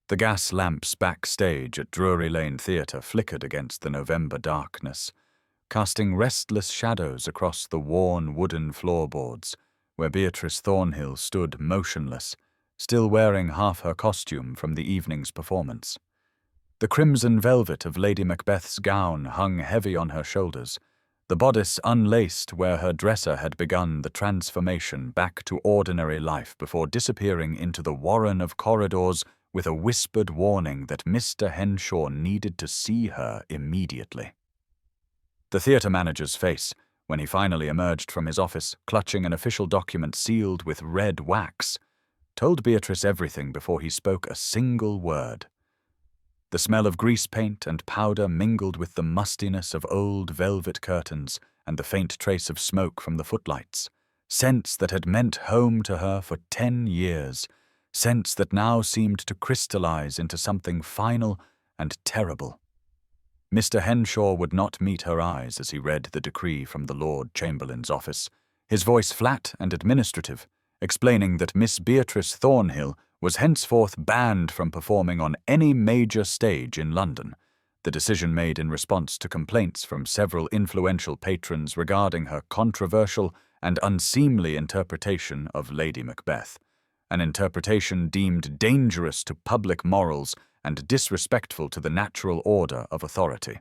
The gas lamps backstage at Drury Lane Theatre flickered against the November darkness, casting restless shadows across the worn wooden floorboards where Beatrice Thornhill stood motionless, still wearing half her costume from the evening's performance. The crimson velvet of Lady Macbeth's gown hung heavy on her shoulders, the bodice unlaced where her dresser had begun the transformation back to ordinary life before disappearing into the warren of corridors with a whispered warning that Mr. Henshaw needed to see her immediately. The theatre manager's face, when he finally emerged from his office clutching an official document sealed with red wax, told Beatrice everything before he spoke a single word. The smell of grease paint and powder mingled with the mustiness of old velvet curtains and the faint trace of smoke from the footlights, scents that had meant home to her for 10 years, scents that now seemed to crystallize into something final and terrible. Mr. Henshaw would not meet her eyes as he read the decree from the Lord Chamberlain's office, his voice flat and administrative, explaining that Miss Beatrice Thornhill was henceforth banned from performing on any major stage in London, the decision made in response to complaints from several influential patrons regarding her controversial and unseemly interpretation of Lady Macbeth, an interpretation deemed dangerous to public morals and disrespectful to the natural order of authority.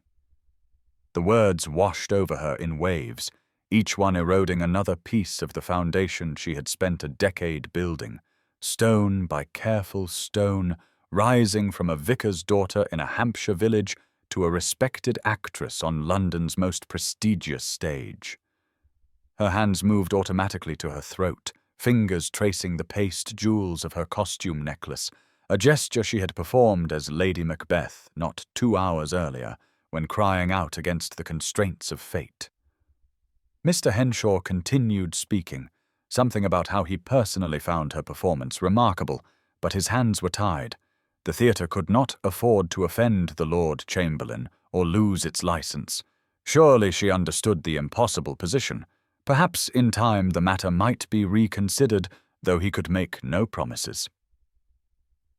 The words washed over her in waves, each one eroding another piece of the foundation she had spent a decade building, stone by careful stone, rising from a vicar's daughter in a Hampshire village to a respected actress on London's most prestigious stage. Her hands moved automatically to her throat, fingers tracing the paste jewels of her costume necklace, a gesture she had performed as Lady Macbeth not 2 hours earlier, when crying out against the constraints of fate. Mr. Henshaw continued speaking, something about how he personally found her performance remarkable, but his hands were tied. The theatre could not afford to offend the Lord Chamberlain or lose its license. Surely she understood the impossible position. Perhaps in time the matter might be reconsidered, though he could make no promises.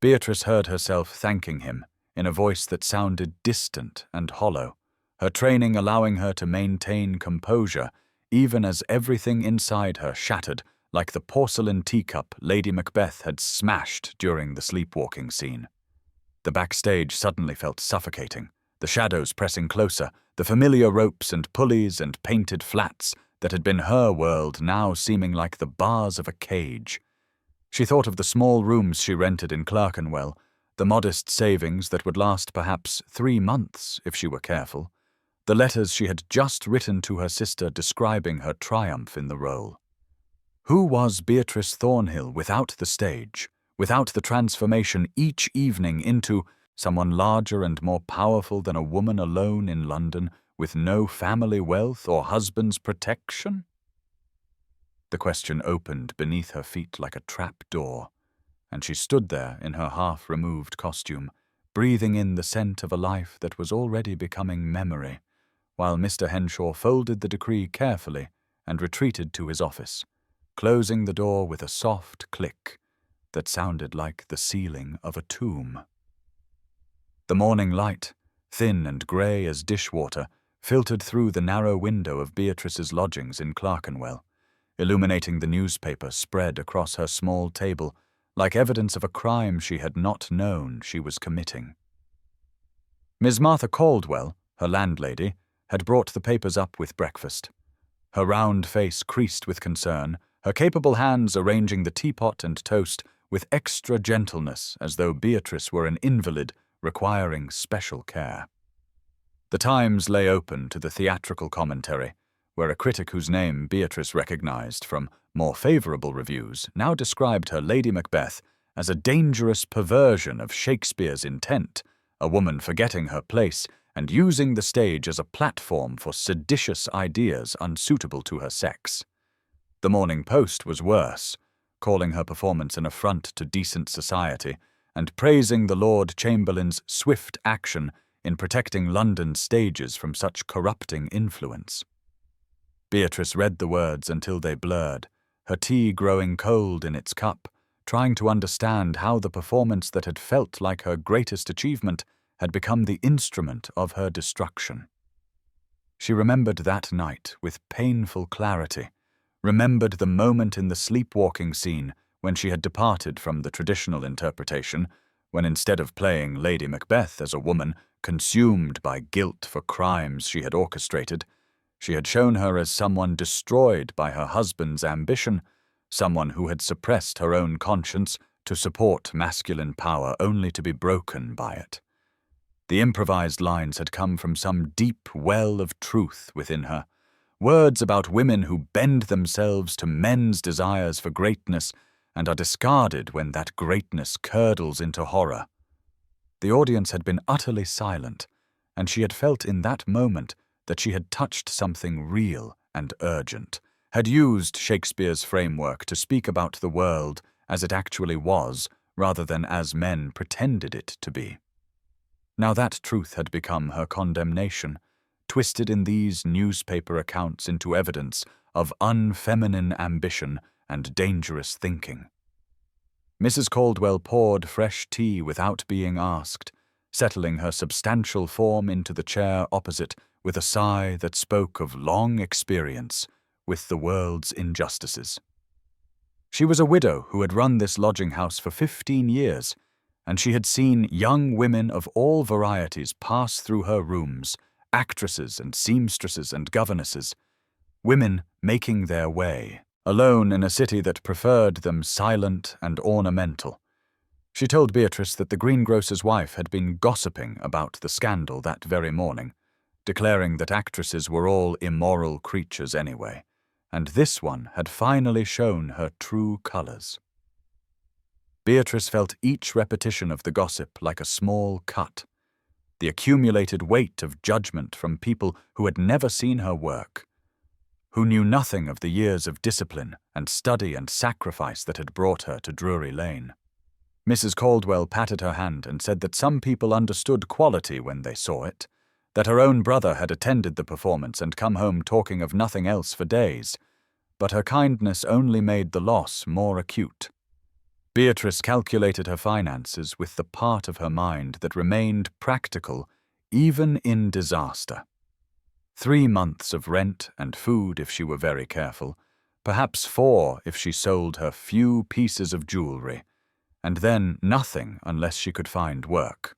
Beatrice heard herself thanking him, in a voice that sounded distant and hollow, her training allowing her to maintain composure, even as everything inside her shattered like the porcelain teacup Lady Macbeth had smashed during the sleepwalking scene. The backstage suddenly felt suffocating, the shadows pressing closer, the familiar ropes and pulleys and painted flats that had been her world now seeming like the bars of a cage. She thought of the small rooms she rented in Clerkenwell, the modest savings that would last perhaps 3 months if she were careful, the letters she had just written to her sister describing her triumph in the role. Who was Beatrice Thornhill without the stage, without the transformation each evening into someone larger and more powerful than a woman alone in London with no family wealth or husband's protection? The question opened beneath her feet like a trap door, and she stood there in her half-removed costume, breathing in the scent of a life that was already becoming memory, while Mr. Henshaw folded the decree carefully and retreated to his office, closing the door with a soft click that sounded like the sealing of a tomb. The morning light, thin and grey as dishwater, filtered through the narrow window of Beatrice's lodgings in Clerkenwell, illuminating the newspaper spread across her small table like evidence of a crime she had not known she was committing. Miss Martha Caldwell, her landlady, had brought the papers up with breakfast. Her round face creased with concern, her capable hands arranging the teapot and toast with extra gentleness as though Beatrice were an invalid requiring special care. The Times lay open to the theatrical commentary, where a critic whose name Beatrice recognized from more favorable reviews now described her Lady Macbeth as a dangerous perversion of Shakespeare's intent, a woman forgetting her place and using the stage as a platform for seditious ideas unsuitable to her sex. The Morning Post was worse, calling her performance an affront to decent society and praising the Lord Chamberlain's swift action in protecting London's stages from such corrupting influence. Beatrice read the words until they blurred, her tea growing cold in its cup, trying to understand how the performance that had felt like her greatest achievement had become the instrument of her destruction. She remembered that night with painful clarity, remembered the moment in the sleepwalking scene when she had departed from the traditional interpretation, when instead of playing Lady Macbeth as a woman consumed by guilt for crimes she had orchestrated, she had shown her as someone destroyed by her husband's ambition, someone who had suppressed her own conscience to support masculine power only to be broken by it. The improvised lines had come from some deep well of truth within her, words about women who bend themselves to men's desires for greatness and are discarded when that greatness curdles into horror. The audience had been utterly silent, and she had felt in that moment that she had touched something real and urgent, had used Shakespeare's framework to speak about the world as it actually was, rather than as men pretended it to be. Now that truth had become her condemnation, twisted in these newspaper accounts into evidence of unfeminine ambition and dangerous thinking. Mrs. Caldwell poured fresh tea without being asked, settling her substantial form into the chair opposite with a sigh that spoke of long experience with the world's injustices. She was a widow who had run this lodging-house for 15 years, and she had seen young women of all varieties pass through her rooms, actresses and seamstresses and governesses, women making their way, alone in a city that preferred them silent and ornamental. She told Beatrice that the greengrocer's wife had been gossiping about the scandal that very morning, declaring that actresses were all immoral creatures anyway, and this one had finally shown her true colors. Beatrice felt each repetition of the gossip like a small cut, the accumulated weight of judgment from people who had never seen her work, who knew nothing of the years of discipline and study and sacrifice that had brought her to Drury Lane. Mrs. Caldwell patted her hand and said that some people understood quality when they saw it, that her own brother had attended the performance and come home talking of nothing else for days, but her kindness only made the loss more acute. Beatrice calculated her finances with the part of her mind that remained practical even in disaster. 3 months of rent and food if she were very careful, perhaps 4 if she sold her few pieces of jewelry, and then nothing unless she could find work.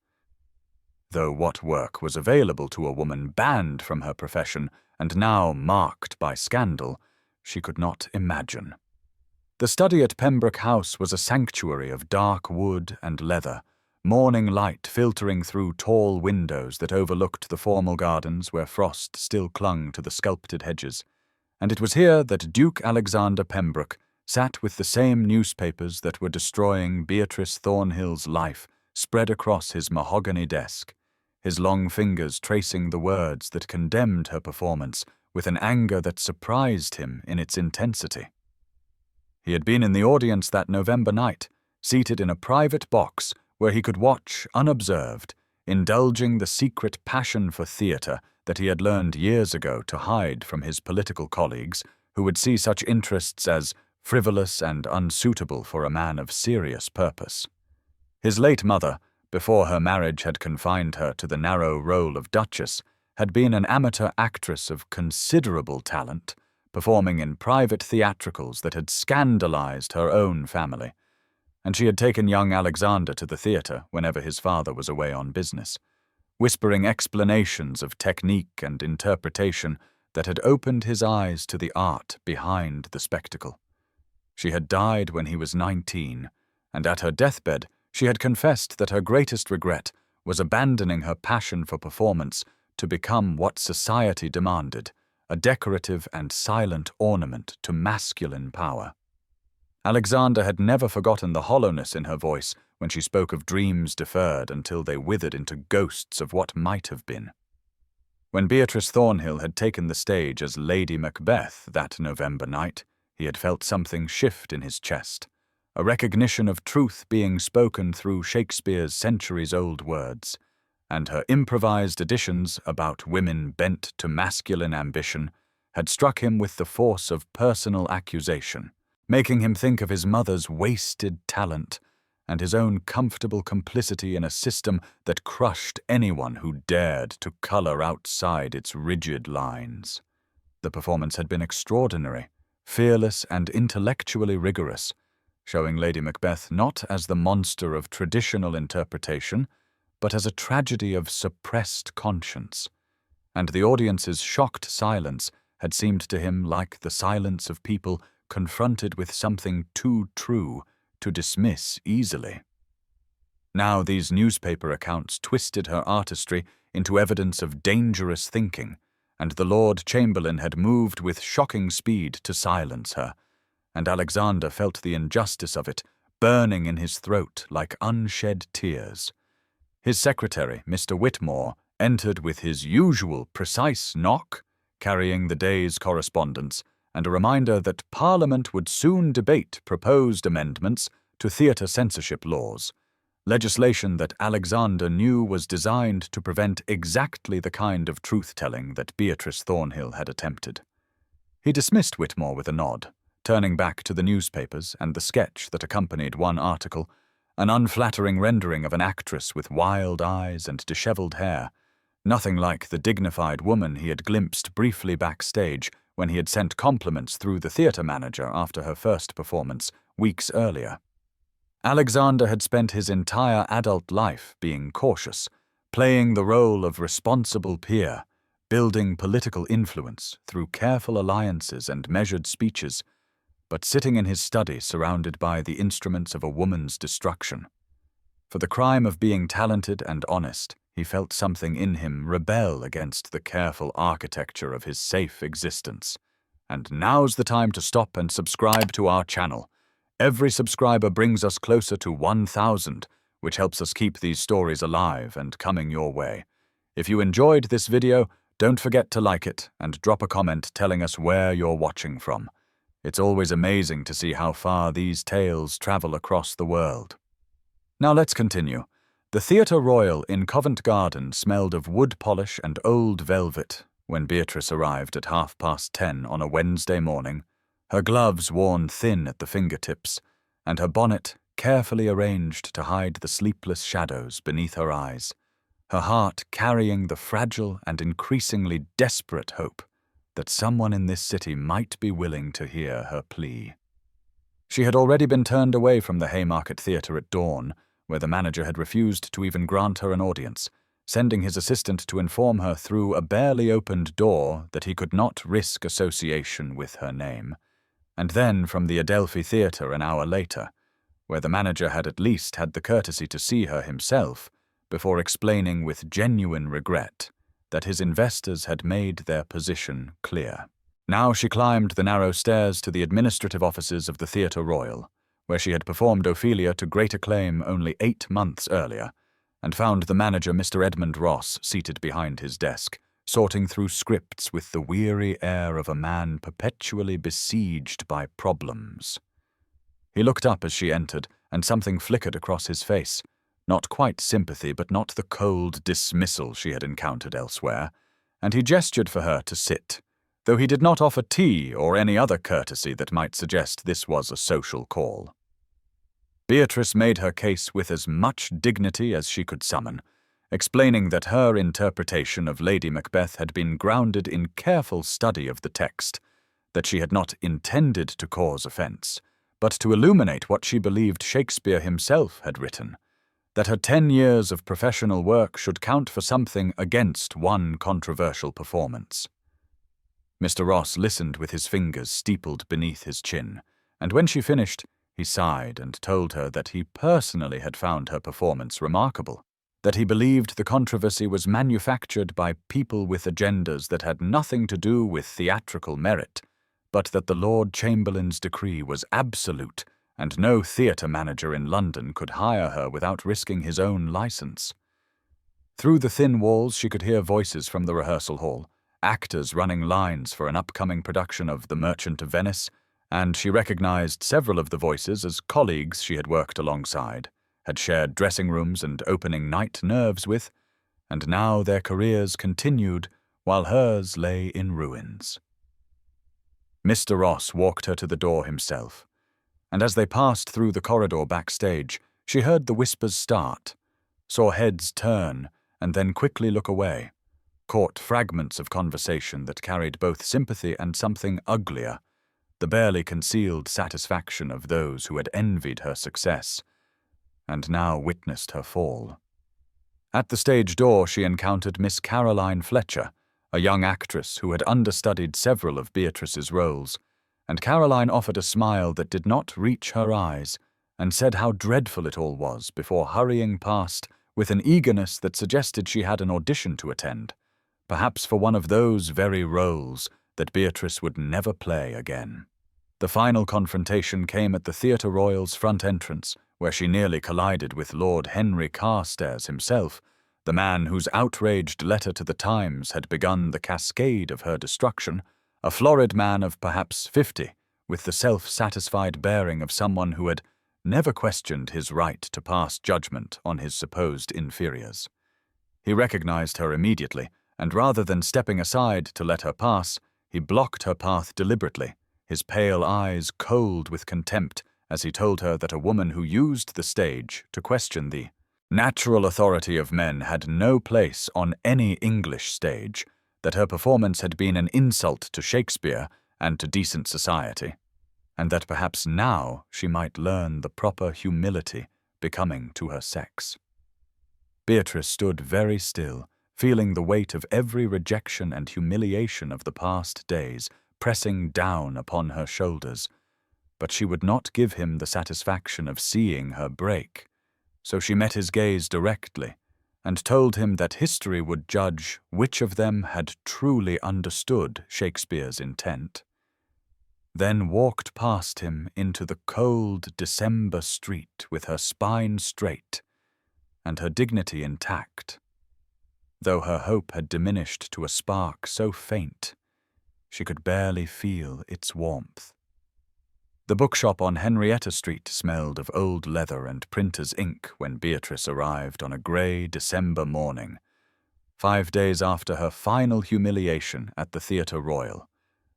Though what work was available to a woman banned from her profession and now marked by scandal, she could not imagine. The study at Pembroke House was a sanctuary of dark wood and leather, morning light filtering through tall windows that overlooked the formal gardens where frost still clung to the sculpted hedges, and it was here that Duke Alexander Pembroke sat with the same newspapers that were destroying Beatrice Thornhill's life spread across his mahogany desk, his long fingers tracing the words that condemned her performance with an anger that surprised him in its intensity. He had been in the audience that November night, seated in a private box where he could watch unobserved, indulging the secret passion for theatre that he had learned years ago to hide from his political colleagues, who would see such interests as frivolous and unsuitable for a man of serious purpose. His late mother, before her marriage had confined her to the narrow role of Duchess, had been an amateur actress of considerable talent, performing in private theatricals that had scandalized her own family, and she had taken young Alexander to the theatre whenever his father was away on business, whispering explanations of technique and interpretation that had opened his eyes to the art behind the spectacle. She had died when he was 19, and at her deathbed she had confessed that her greatest regret was abandoning her passion for performance to become what society demanded, a decorative and silent ornament to masculine power. Alexander had never forgotten the hollowness in her voice when she spoke of dreams deferred until they withered into ghosts of what might have been. When Beatrice Thornhill had taken the stage as Lady Macbeth that November night, he had felt something shift in his chest, a recognition of truth being spoken through Shakespeare's centuries-old words, and her improvised additions about women bent to masculine ambition had struck him with the force of personal accusation. making him think of his mother's wasted talent and his own comfortable complicity in a system that crushed anyone who dared to color outside its rigid lines. The performance had been extraordinary, fearless and intellectually rigorous, showing Lady Macbeth not as the monster of traditional interpretation, but as a tragedy of suppressed conscience. And the audience's shocked silence had seemed to him like the silence of people confronted with something too true to dismiss easily. Now these newspaper accounts twisted her artistry into evidence of dangerous thinking, and the Lord Chamberlain had moved with shocking speed to silence her, and Alexander felt the injustice of it burning in his throat like unshed tears. His secretary, Mr. Whitmore, entered with his usual precise knock, carrying the day's correspondence and a reminder that Parliament would soon debate proposed amendments to theatre censorship laws, legislation that Alexander knew was designed to prevent exactly the kind of truth-telling that Beatrice Thornhill had attempted. He dismissed Whitmore with a nod, turning back to the newspapers and the sketch that accompanied one article, an unflattering rendering of an actress with wild eyes and dishevelled hair, nothing like the dignified woman he had glimpsed briefly backstage when he had sent compliments through the theatre manager after her first performance weeks earlier. Alexander had spent his entire adult life being cautious, playing the role of responsible peer, building political influence through careful alliances and measured speeches, but sitting in his study surrounded by the instruments of a woman's destruction. For the crime of being talented and honest, he felt something in him rebel against the careful architecture of his safe existence. And now's the time to stop and subscribe to our channel. Every subscriber brings us closer to 1,000, which helps us keep these stories alive and coming your way. If you enjoyed this video, don't forget to like it and drop a comment telling us where you're watching from. It's always amazing to see how far these tales travel across the world. Now let's continue. The Theatre Royal in Covent Garden smelled of wood polish and old velvet when Beatrice arrived at 10:30 on a Wednesday morning, her gloves worn thin at the fingertips, and her bonnet carefully arranged to hide the sleepless shadows beneath her eyes, her heart carrying the fragile and increasingly desperate hope that someone in this city might be willing to hear her plea. She had already been turned away from the Haymarket Theatre at dawn, where the manager had refused to even grant her an audience, sending his assistant to inform her through a barely opened door that he could not risk association with her name, and then from the Adelphi Theatre an hour later, where the manager had at least had the courtesy to see her himself before explaining with genuine regret that his investors had made their position clear. Now she climbed the narrow stairs to the administrative offices of the Theatre Royal, where she had performed Ophelia to great acclaim only 8 months earlier, and found the manager, Mr. Edmund Ross, seated behind his desk, sorting through scripts with the weary air of a man perpetually besieged by problems. He looked up as she entered, and something flickered across his face. Not quite sympathy, but not the cold dismissal she had encountered elsewhere, and he gestured for her to sit, though he did not offer tea or any other courtesy that might suggest this was a social call. Beatrice made her case with as much dignity as she could summon, explaining that her interpretation of Lady Macbeth had been grounded in careful study of the text, that she had not intended to cause offence, but to illuminate what she believed Shakespeare himself had written, that her 10 years of professional work should count for something against one controversial performance. Mr. Ross listened with his fingers steepled beneath his chin, and when she finished, he sighed and told her that he personally had found her performance remarkable, that he believed the controversy was manufactured by people with agendas that had nothing to do with theatrical merit, but that the Lord Chamberlain's decree was absolute, and no theatre manager in London could hire her without risking his own licence. Through the thin walls she could hear voices from the rehearsal hall, actors running lines for an upcoming production of The Merchant of Venice, and she recognized several of the voices as colleagues she had worked alongside, had shared dressing rooms and opening night nerves with, and now their careers continued while hers lay in ruins. Mr. Ross walked her to the door himself, and as they passed through the corridor backstage, she heard the whispers start, saw heads turn and then quickly look away, caught fragments of conversation that carried both sympathy and something uglier, the barely concealed satisfaction of those who had envied her success, and now witnessed her fall. At the stage door she encountered Miss Caroline Fletcher, a young actress who had understudied several of Beatrice's roles, and Caroline offered a smile that did not reach her eyes, and said how dreadful it all was before hurrying past with an eagerness that suggested she had an audition to attend, perhaps for one of those very roles that Beatrice would never play again. The final confrontation came at the Theatre Royal's front entrance, where she nearly collided with Lord Henry Carstairs himself, the man whose outraged letter to the Times had begun the cascade of her destruction, a florid man of perhaps 50, with the self-satisfied bearing of someone who had never questioned his right to pass judgment on his supposed inferiors. He recognized her immediately, and rather than stepping aside to let her pass, he blocked her path deliberately, his pale eyes cold with contempt as he told her that a woman who used the stage to question the natural authority of men had no place on any English stage, that her performance had been an insult to Shakespeare and to decent society, and that perhaps now she might learn the proper humility becoming to her sex. Beatrice stood very still, feeling the weight of every rejection and humiliation of the past days pressing down upon her shoulders, but she would not give him the satisfaction of seeing her break, so she met his gaze directly and told him that history would judge which of them had truly understood Shakespeare's intent, then walked past him into the cold December street with her spine straight and her dignity intact, though her hope had diminished to a spark so faint she could barely feel its warmth. The bookshop on Henrietta Street smelled of old leather and printer's ink when Beatrice arrived on a grey December morning, 5 days after her final humiliation at the Theatre Royal,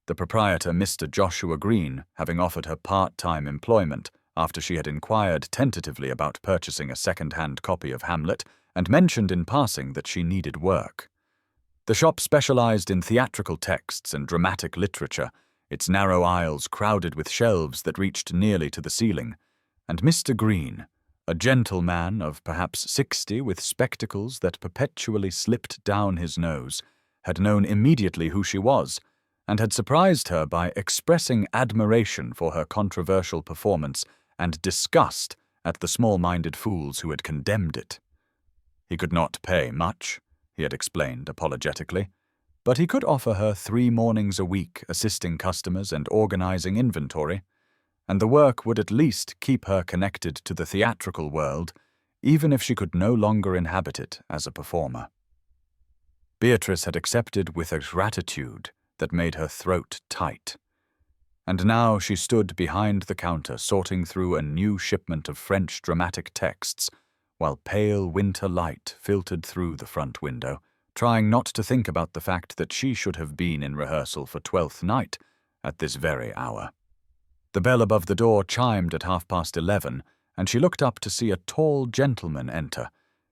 the proprietor, Mr. Joshua Green, having offered her part-time employment after she had inquired tentatively about purchasing a second-hand copy of Hamlet and mentioned in passing that she needed work. The shop specialized in theatrical texts and dramatic literature, its narrow aisles crowded with shelves that reached nearly to the ceiling, and Mr. Green, a gentleman of perhaps 60 with spectacles that perpetually slipped down his nose, had known immediately who she was, and had surprised her by expressing admiration for her controversial performance and disgust at the small-minded fools who had condemned it. He could not pay much, he had explained apologetically, but he could offer her 3 mornings a week assisting customers and organizing inventory, and the work would at least keep her connected to the theatrical world, even if she could no longer inhabit it as a performer. Beatrice had accepted with a gratitude that made her throat tight, and now she stood behind the counter sorting through a new shipment of French dramatic texts, while pale winter light filtered through the front window, trying not to think about the fact that she should have been in rehearsal for Twelfth Night at this very hour. The bell above the door chimed at 11:30, and she looked up to see a tall gentleman enter,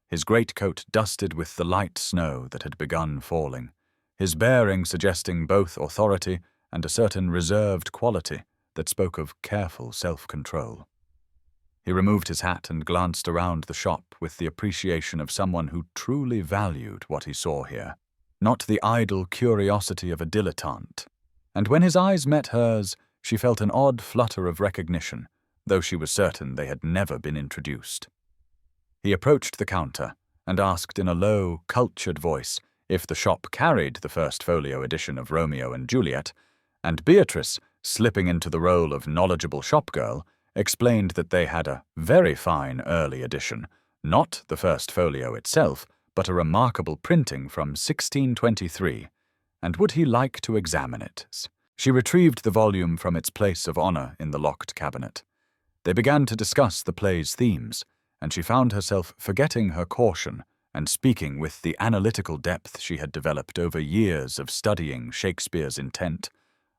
his greatcoat dusted with the light snow that had begun falling, his bearing suggesting both authority and a certain reserved quality that spoke of careful self-control. He removed his hat and glanced around the shop with the appreciation of someone who truly valued what he saw here, not the idle curiosity of a dilettante. And when his eyes met hers, she felt an odd flutter of recognition, though she was certain they had never been introduced. He approached the counter and asked in a low, cultured voice if the shop carried the first folio edition of Romeo and Juliet, and Beatrice, slipping into the role of knowledgeable shopgirl, explained that they had a very fine early edition, not the first folio itself, but a remarkable printing from 1623, and would he like to examine it? She retrieved the volume from its place of honor in the locked cabinet. They began to discuss the play's themes, and she found herself forgetting her caution and speaking with the analytical depth she had developed over years of studying Shakespeare's intent,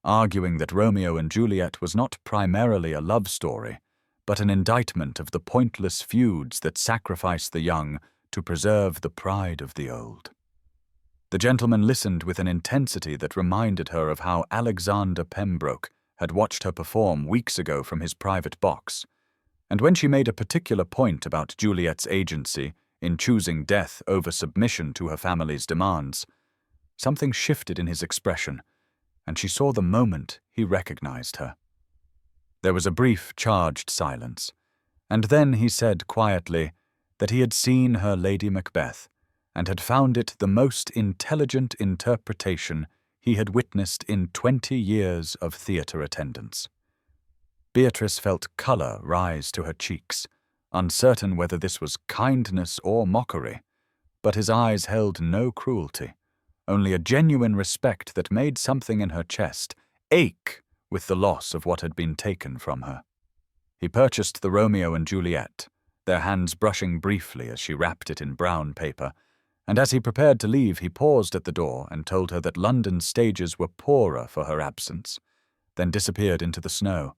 arguing that Romeo and Juliet was not primarily a love story, but an indictment of the pointless feuds that sacrifice the young to preserve the pride of the old. The gentleman listened with an intensity that reminded her of how Alexander Pembroke had watched her perform weeks ago from his private box, and when she made a particular point about Juliet's agency in choosing death over submission to her family's demands, something shifted in his expression, and she saw the moment he recognized her. There was a brief, charged silence, and then he said quietly that he had seen her Lady Macbeth and had found it the most intelligent interpretation he had witnessed in 20 years of theatre attendance. Beatrice felt colour rise to her cheeks, uncertain whether this was kindness or mockery, but his eyes held no cruelty, only a genuine respect that made something in her chest ache with the loss of what had been taken from her. He purchased the Romeo and Juliet, their hands brushing briefly as she wrapped it in brown paper, and as he prepared to leave he paused at the door and told her that London's stages were poorer for her absence, then disappeared into the snow,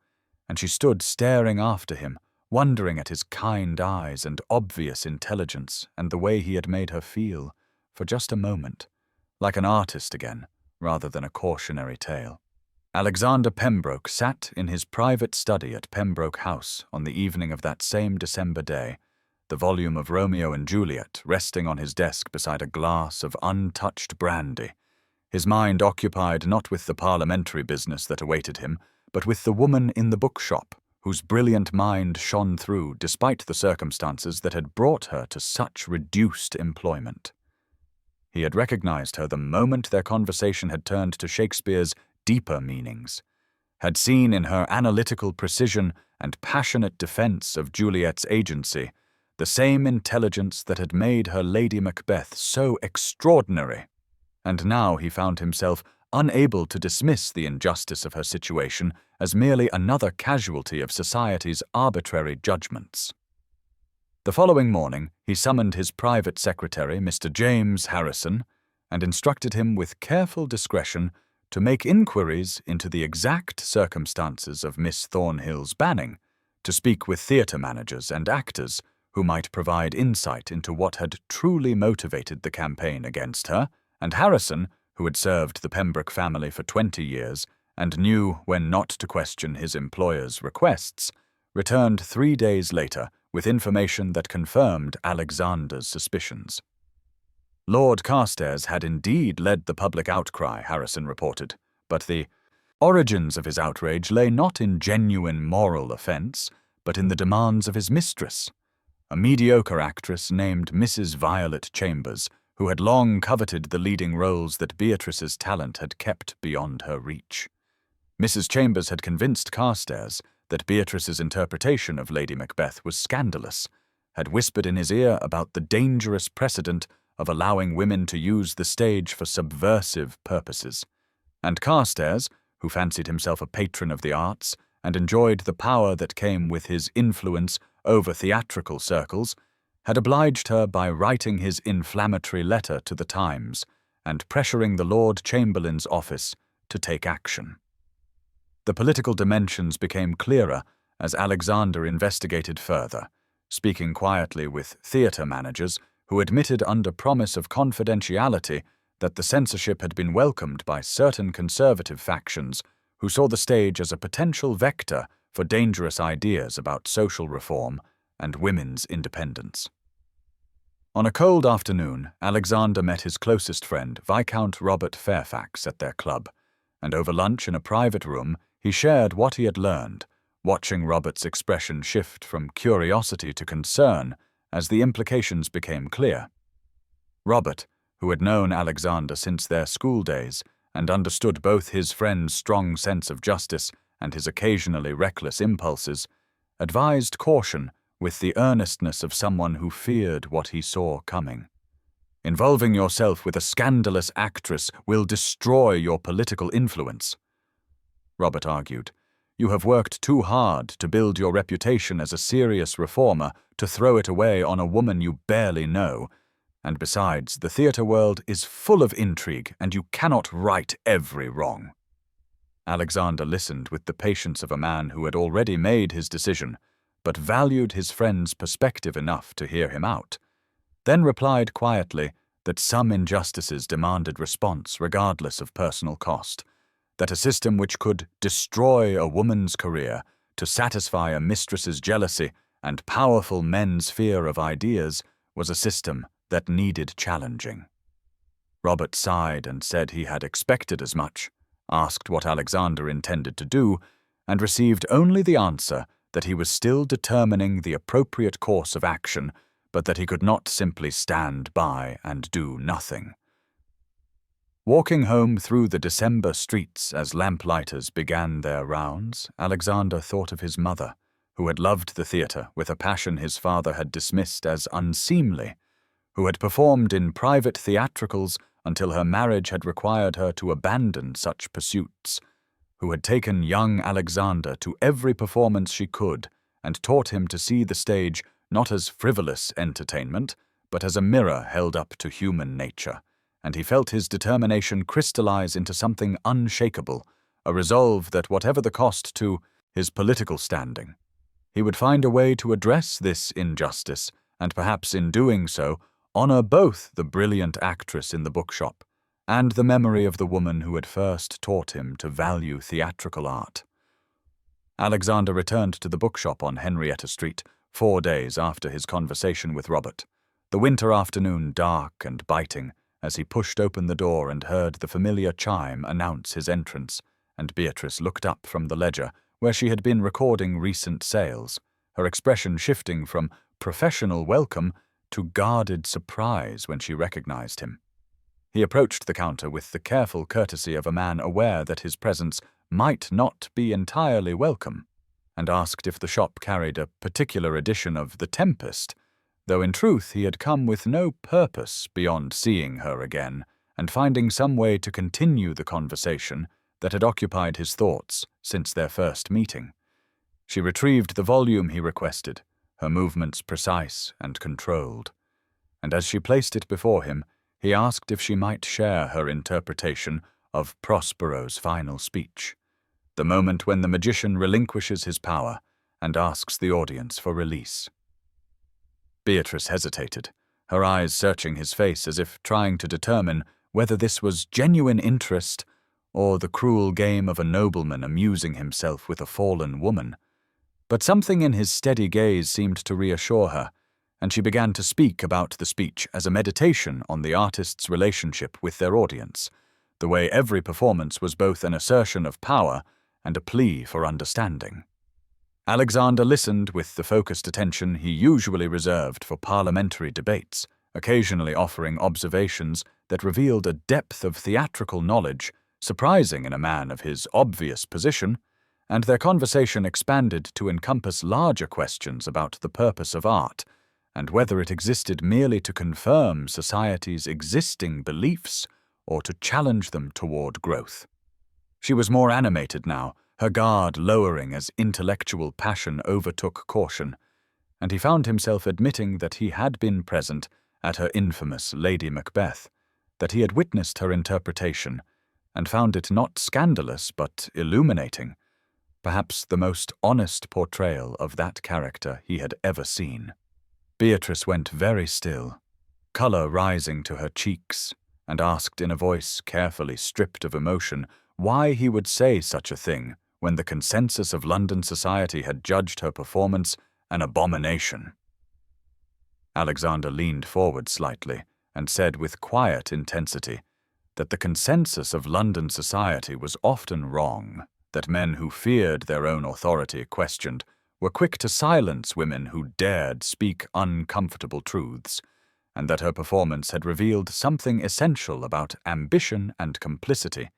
and she stood staring after him, wondering at his kind eyes and obvious intelligence and the way he had made her feel, for just a moment, like an artist again, rather than a cautionary tale. Alexander Pembroke sat in his private study at Pembroke House on the evening of that same December day, the volume of Romeo and Juliet resting on his desk beside a glass of untouched brandy, his mind occupied not with the parliamentary business that awaited him, but with the woman in the bookshop, whose brilliant mind shone through despite the circumstances that had brought her to such reduced employment. He had recognized her the moment their conversation had turned to Shakespeare's deeper meanings, had seen in her analytical precision and passionate defense of Juliet's agency the same intelligence that had made her Lady Macbeth so extraordinary, and now he found himself unable to dismiss the injustice of her situation as merely another casualty of society's arbitrary judgments. The following morning, he summoned his private secretary, Mr. James Harrison, and instructed him with careful discretion to make inquiries into the exact circumstances of Miss Thornhill's banning, to speak with theatre managers and actors who might provide insight into what had truly motivated the campaign against her, and Harrison, who had served the Pembroke family for 20 years and knew when not to question his employer's requests, returned 3 days later with information that confirmed Alexander's suspicions. Lord Carstairs had indeed led the public outcry, Harrison reported, but the origins of his outrage lay not in genuine moral offence, but in the demands of his mistress, a mediocre actress named Mrs. Violet Chambers, who had long coveted the leading roles that Beatrice's talent had kept beyond her reach. Mrs. Chambers had convinced Carstairs that Beatrice's interpretation of Lady Macbeth was scandalous, had whispered in his ear about the dangerous precedent of allowing women to use the stage for subversive purposes, and Carstairs, who fancied himself a patron of the arts and enjoyed the power that came with his influence over theatrical circles, had obliged her by writing his inflammatory letter to the Times and pressuring the Lord Chamberlain's office to take action. The political dimensions became clearer as Alexander investigated further, speaking quietly with theatre managers who admitted under promise of confidentiality that the censorship had been welcomed by certain conservative factions who saw the stage as a potential vector for dangerous ideas about social reform and women's independence. On a cold afternoon, Alexander met his closest friend, Viscount Robert Fairfax, at their club, and over lunch in a private room he shared what he had learned, watching Robert's expression shift from curiosity to concern as the implications became clear. Robert, who had known Alexander since their school days and understood both his friend's strong sense of justice and his occasionally reckless impulses, advised caution with the earnestness of someone who feared what he saw coming. Involving yourself with a scandalous actress will destroy your political influence, Robert argued. You have worked too hard to build your reputation as a serious reformer to throw it away on a woman you barely know, and besides, the theatre world is full of intrigue and you cannot right every wrong. Alexander listened with the patience of a man who had already made his decision, but valued his friend's perspective enough to hear him out, then replied quietly that some injustices demanded response regardless of personal cost, that a system which could destroy a woman's career to satisfy a mistress's jealousy and powerful men's fear of ideas was a system that needed challenging. Robert sighed and said he had expected as much, asked what Alexander intended to do, and received only the answer that he was still determining the appropriate course of action, but that he could not simply stand by and do nothing. Walking home through the December streets as lamplighters began their rounds, Alexander thought of his mother, who had loved the theatre with a passion his father had dismissed as unseemly, who had performed in private theatricals until her marriage had required her to abandon such pursuits, who had taken young Alexander to every performance she could and taught him to see the stage not as frivolous entertainment, but as a mirror held up to human nature, and he felt his determination crystallize into something unshakable, a resolve that whatever the cost to his political standing, he would find a way to address this injustice, and perhaps in doing so, honor both the brilliant actress in the bookshop and the memory of the woman who had first taught him to value theatrical art. Alexander returned to the bookshop on Henrietta Street 4 days after his conversation with Robert, the winter afternoon dark and biting, as he pushed open the door and heard the familiar chime announce his entrance, and Beatrice looked up from the ledger where she had been recording recent sales, her expression shifting from professional welcome to guarded surprise when she recognized him. He approached the counter with the careful courtesy of a man aware that his presence might not be entirely welcome, and asked if the shop carried a particular edition of The Tempest, though in truth he had come with no purpose beyond seeing her again and finding some way to continue the conversation that had occupied his thoughts since their first meeting. She retrieved the volume he requested, her movements precise and controlled, and as she placed it before him, he asked if she might share her interpretation of Prospero's final speech, the moment when the magician relinquishes his power and asks the audience for release. Beatrice hesitated, her eyes searching his face as if trying to determine whether this was genuine interest or the cruel game of a nobleman amusing himself with a fallen woman. But something in his steady gaze seemed to reassure her, and she began to speak about the speech as a meditation on the artist's relationship with their audience, the way every performance was both an assertion of power and a plea for understanding. Alexander listened with the focused attention he usually reserved for parliamentary debates, occasionally offering observations that revealed a depth of theatrical knowledge surprising in a man of his obvious position, and their conversation expanded to encompass larger questions about the purpose of art and whether it existed merely to confirm society's existing beliefs or to challenge them toward growth. She was more animated now, her guard lowering as intellectual passion overtook caution, and he found himself admitting that he had been present at her infamous Lady Macbeth, that he had witnessed her interpretation, and found it not scandalous but illuminating, perhaps the most honest portrayal of that character he had ever seen. Beatrice went very still, color rising to her cheeks, and asked in a voice carefully stripped of emotion why he would say such a thing when the consensus of London society had judged her performance an abomination. Alexander leaned forward slightly and said with quiet intensity that the consensus of London society was often wrong, that men who feared their own authority questioned were quick to silence women who dared speak uncomfortable truths, and that her performance had revealed something essential about ambition and complicity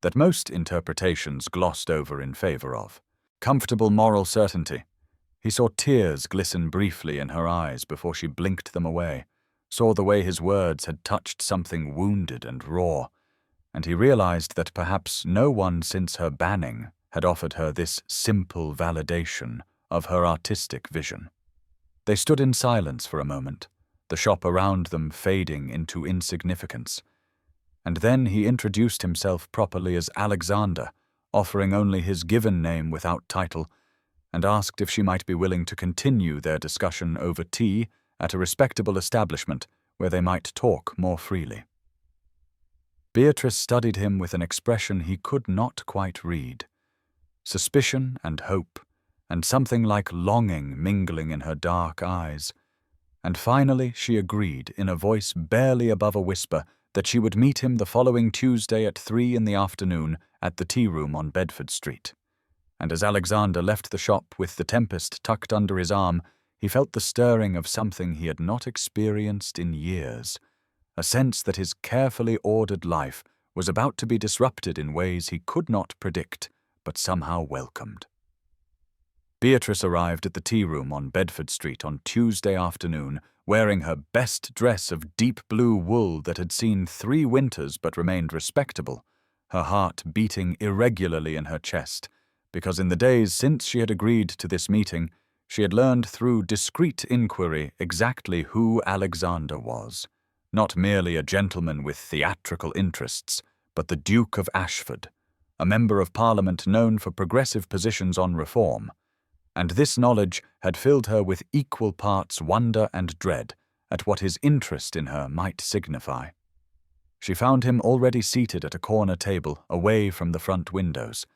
that most interpretations glossed over in favor of. Comfortable moral certainty. He saw tears glisten briefly in her eyes before she blinked them away, saw the way his words had touched something wounded and raw, and he realized that perhaps no one since her banning had offered her this simple validation of her artistic vision. They stood in silence for a moment, the shop around them fading into insignificance, and then he introduced himself properly as Alexander, offering only his given name without title, and asked if she might be willing to continue their discussion over tea at a respectable establishment where they might talk more freely. Beatrice studied him with an expression he could not quite read. Suspicion and hope, and something like longing mingling in her dark eyes. And finally she agreed, in a voice barely above a whisper, that she would meet him the following Tuesday at 3 in the afternoon at the tea room on Bedford Street. And as Alexander left the shop with the Tempest tucked under his arm, he felt the stirring of something he had not experienced in years, a sense that his carefully ordered life was about to be disrupted in ways he could not predict, but somehow welcomed. Beatrice arrived at the tea room on Bedford Street on Tuesday afternoon, wearing her best dress of deep blue wool that had seen 3 winters but remained respectable, her heart beating irregularly in her chest, because in the days since she had agreed to this meeting, she had learned through discreet inquiry exactly who Alexander was. Not merely a gentleman with theatrical interests, but the Duke of Ashford, a member of Parliament known for progressive positions on reform. And this knowledge had filled her with equal parts wonder and dread at what his interest in her might signify. She found him already seated at a corner table away from the front windows,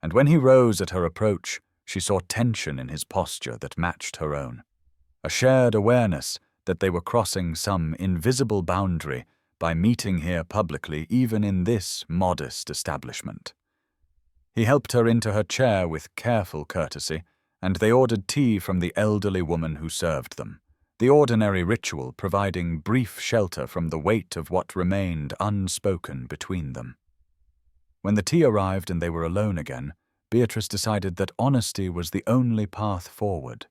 and when he rose at her approach, she saw tension in his posture that matched her own, a shared awareness that they were crossing some invisible boundary by meeting here publicly even in this modest establishment. He helped her into her chair with careful courtesy, and they ordered tea from the elderly woman who served them, the ordinary ritual providing brief shelter from the weight of what remained unspoken between them. When the tea arrived and they were alone again, Beatrice decided that honesty was the only path forward,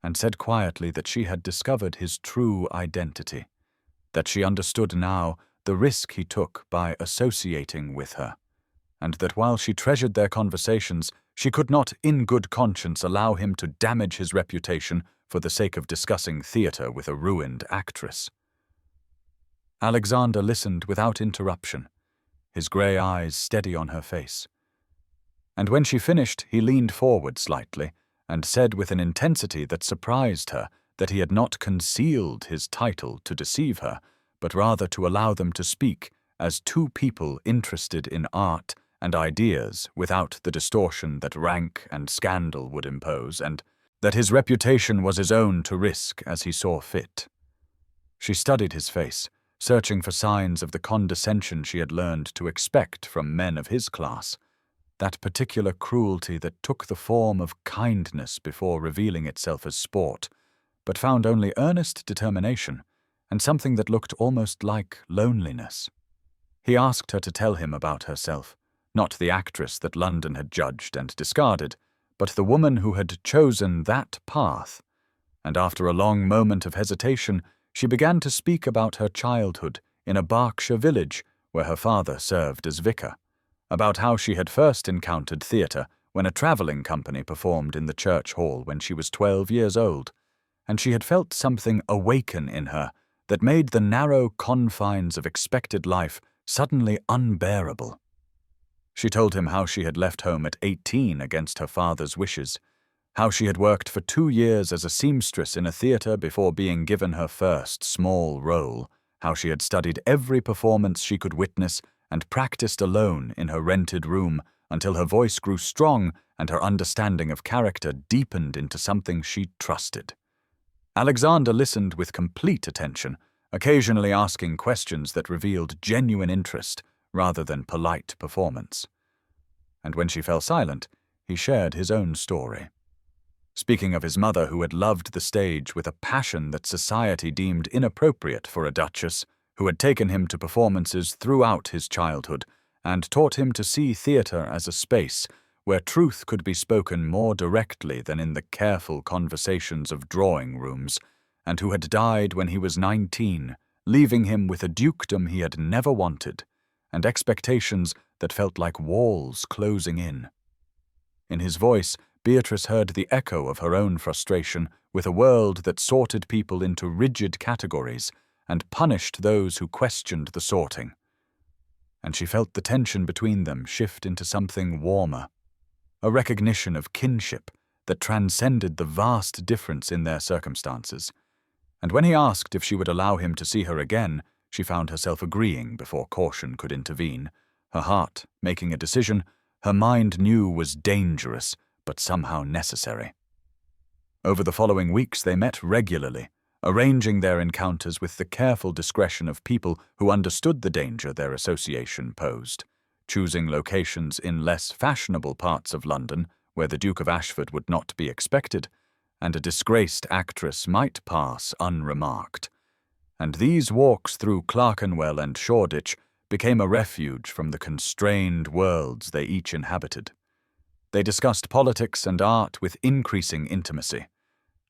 and said quietly that she had discovered his true identity, that she understood now the risk he took by associating with her, and that while she treasured their conversations, she could not in good conscience allow him to damage his reputation for the sake of discussing theatre with a ruined actress. Alexander listened without interruption, his grey eyes steady on her face. And when she finished, he leaned forward slightly and said with an intensity that surprised her that he had not concealed his title to deceive her, but rather to allow them to speak as 2 people interested in art and ideas without the distortion that rank and scandal would impose, and that his reputation was his own to risk as he saw fit. She studied his face, searching for signs of the condescension she had learned to expect from men of his class, that particular cruelty that took the form of kindness before revealing itself as sport, but found only earnest determination and something that looked almost like loneliness. He asked her to tell him about herself, not the actress that London had judged and discarded, but the woman who had chosen that path, and after a long moment of hesitation, she began to speak about her childhood in a Berkshire village where her father served as vicar, about how she had first encountered theatre when a travelling company performed in the church hall when she was 12 years old, and she had felt something awaken in her that made the narrow confines of expected life suddenly unbearable. She told him how she had left home at 18 against her father's wishes, how she had worked for 2 years as a seamstress in a theatre before being given her first small role, how she had studied every performance she could witness and practiced alone in her rented room until her voice grew strong and her understanding of character deepened into something she trusted. Alexander listened with complete attention, occasionally asking questions that revealed genuine interest rather than polite performance. And when she fell silent, he shared his own story. Speaking of his mother who had loved the stage with a passion that society deemed inappropriate for a duchess, who had taken him to performances throughout his childhood and taught him to see theatre as a space where truth could be spoken more directly than in the careful conversations of drawing rooms, and who had died when he was 19, leaving him with a dukedom he had never wanted, and expectations that felt like walls closing in. In his voice, Beatrice heard the echo of her own frustration with a world that sorted people into rigid categories and punished those who questioned the sorting. and she felt the tension between them shift into something warmer, a recognition of kinship that transcended the vast difference in their circumstances. And when he asked if she would allow him to see her again, she found herself agreeing before caution could intervene, her heart making a decision her mind knew was dangerous but somehow necessary. Over the following weeks they met regularly, arranging their encounters with the careful discretion of people who understood the danger their association posed, choosing locations in less fashionable parts of London where the Duke of Ashford would not be expected, and a disgraced actress might pass unremarked. And these walks through Clerkenwell and Shoreditch became a refuge from the constrained worlds they each inhabited. They discussed politics and art with increasing intimacy,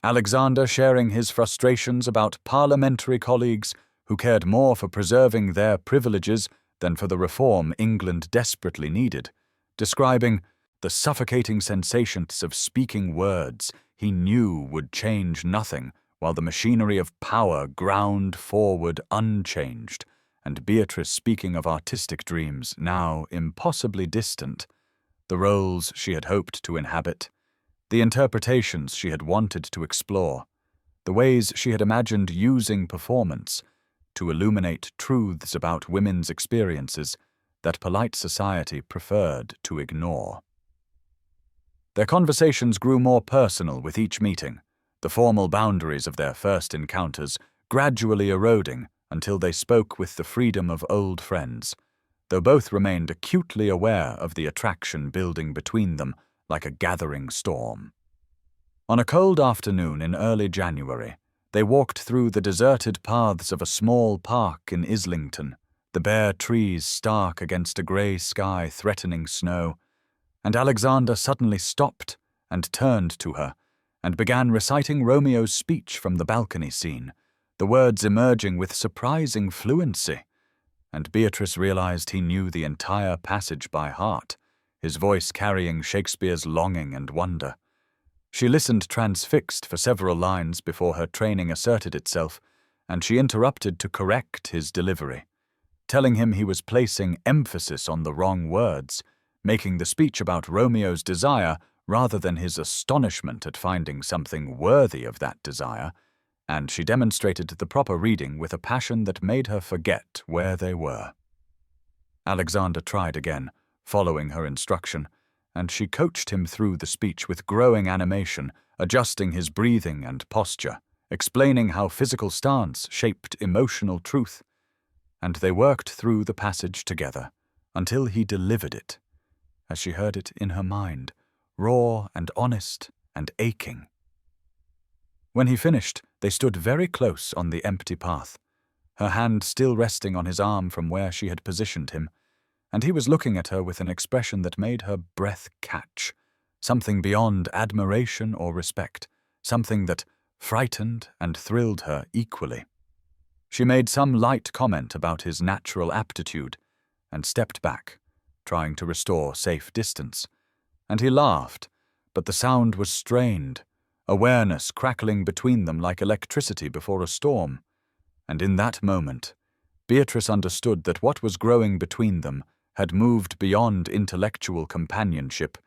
Alexander sharing his frustrations about parliamentary colleagues who cared more for preserving their privileges than for the reform England desperately needed, describing the suffocating sensations of speaking words he knew would change nothing while the machinery of power ground forward unchanged, and Beatrice speaking of artistic dreams now impossibly distant, the roles she had hoped to inhabit, the interpretations she had wanted to explore, the ways she had imagined using performance to illuminate truths about women's experiences that polite society preferred to ignore. Their conversations grew more personal with each meeting, the formal boundaries of their first encounters gradually eroding until they spoke with the freedom of old friends, though both remained acutely aware of the attraction building between them like a gathering storm. On a cold afternoon in early January, they walked through the deserted paths of a small park in Islington, the bare trees stark against a grey sky threatening snow, and Alexander suddenly stopped and turned to her and began reciting Romeo's speech from the balcony scene, the words emerging with surprising fluency, and Beatrice realized he knew the entire passage by heart, his voice carrying Shakespeare's longing and wonder. She listened transfixed for several lines before her training asserted itself, and she interrupted to correct his delivery, telling him he was placing emphasis on the wrong words, making the speech about Romeo's desire rather than his astonishment at finding something worthy of that desire, and she demonstrated the proper reading with a passion that made her forget where they were. Alexander tried again, following her instruction, and she coached him through the speech with growing animation, adjusting his breathing and posture, explaining how physical stance shaped emotional truth, and they worked through the passage together until he delivered it, as she heard it in her mind, raw and honest and aching. When he finished, they stood very close on the empty path, her hand still resting on his arm from where she had positioned him, and he was looking at her with an expression that made her breath catch, something beyond admiration or respect, something that frightened and thrilled her equally. She made some light comment about his natural aptitude and stepped back, trying to restore safe distance, and he laughed, but the sound was strained, awareness crackling between them like electricity before a storm, and in that moment, Beatrice understood that what was growing between them had moved beyond intellectual companionship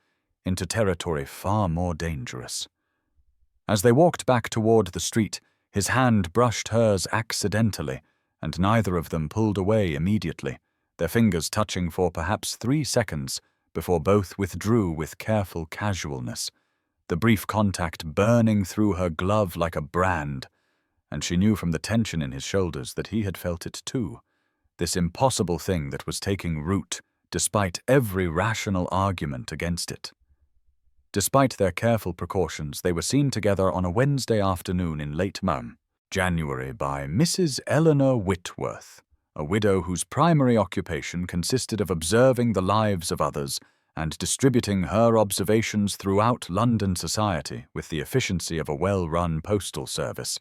into territory far more dangerous. As they walked back toward the street, his hand brushed hers accidentally, and neither of them pulled away immediately, their fingers touching for perhaps 3 seconds before both withdrew with careful casualness, the brief contact burning through her glove like a brand, and she knew from the tension in his shoulders that he had felt it too, this impossible thing that was taking root despite every rational argument against it. Despite their careful precautions, they were seen together on a Wednesday afternoon in late January by Mrs. Eleanor Whitworth, a widow whose primary occupation consisted of observing the lives of others and distributing her observations throughout London society with the efficiency of a well-run postal service.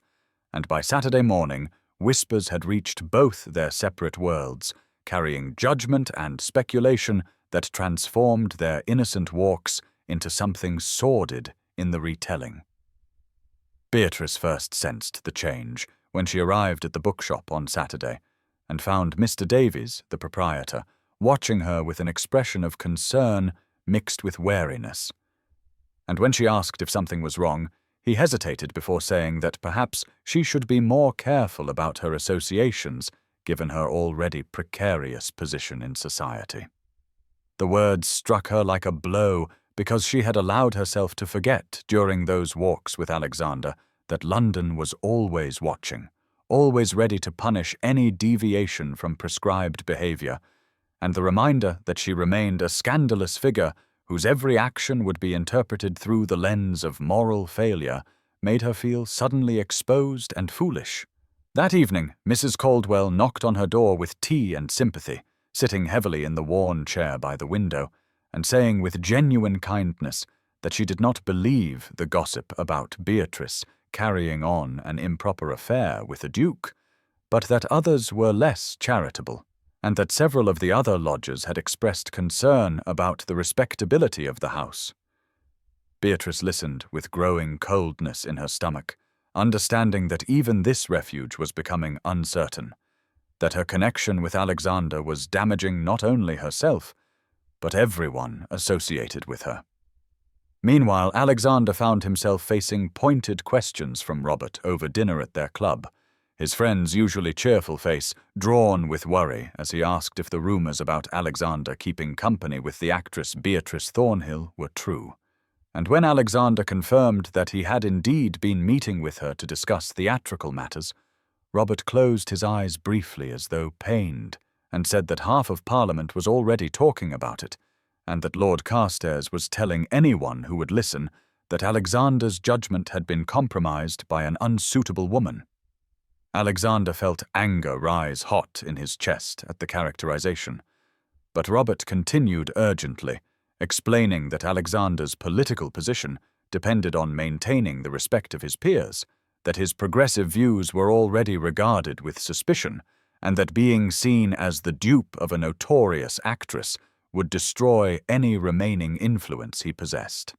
And by Saturday morning, whispers had reached both their separate worlds, carrying judgment and speculation that transformed their innocent walks into something sordid in the retelling. Beatrice first sensed the change when she arrived at the bookshop on Saturday and found Mr. Davies, the proprietor, watching her with an expression of concern mixed with wariness. And when she asked if something was wrong, he hesitated before saying that perhaps she should be more careful about her associations, given her already precarious position in society. The words struck her like a blow because she had allowed herself to forget during those walks with Alexander that London was always watching, always ready to punish any deviation from prescribed behavior, and the reminder that she remained a scandalous figure whose every action would be interpreted through the lens of moral failure made her feel suddenly exposed and foolish. That evening, Mrs. Caldwell knocked on her door with tea and sympathy, sitting heavily in the worn chair by the window, and saying with genuine kindness that she did not believe the gossip about Beatrice carrying on an improper affair with the Duke, but that others were less charitable, and that several of the other lodgers had expressed concern about the respectability of the house. Beatrice listened with growing coldness in her stomach, understanding that even this refuge was becoming uncertain, that her connection with Alexander was damaging not only herself, but everyone associated with her. Meanwhile, Alexander found himself facing pointed questions from Robert over dinner at their club, his friend's usually cheerful face drawn with worry as he asked if the rumors about Alexander keeping company with the actress Beatrice Thornhill were true. And when Alexander confirmed that he had indeed been meeting with her to discuss theatrical matters, Robert closed his eyes briefly as though pained, and said that half of Parliament was already talking about it, and that Lord Carstairs was telling anyone who would listen that Alexander's judgment had been compromised by an unsuitable woman. Alexander felt anger rise hot in his chest at the characterization, but Robert continued urgently, explaining that Alexander's political position depended on maintaining the respect of his peers, that his progressive views were already regarded with suspicion, and that being seen as the dupe of a notorious actress would destroy any remaining influence he possessed.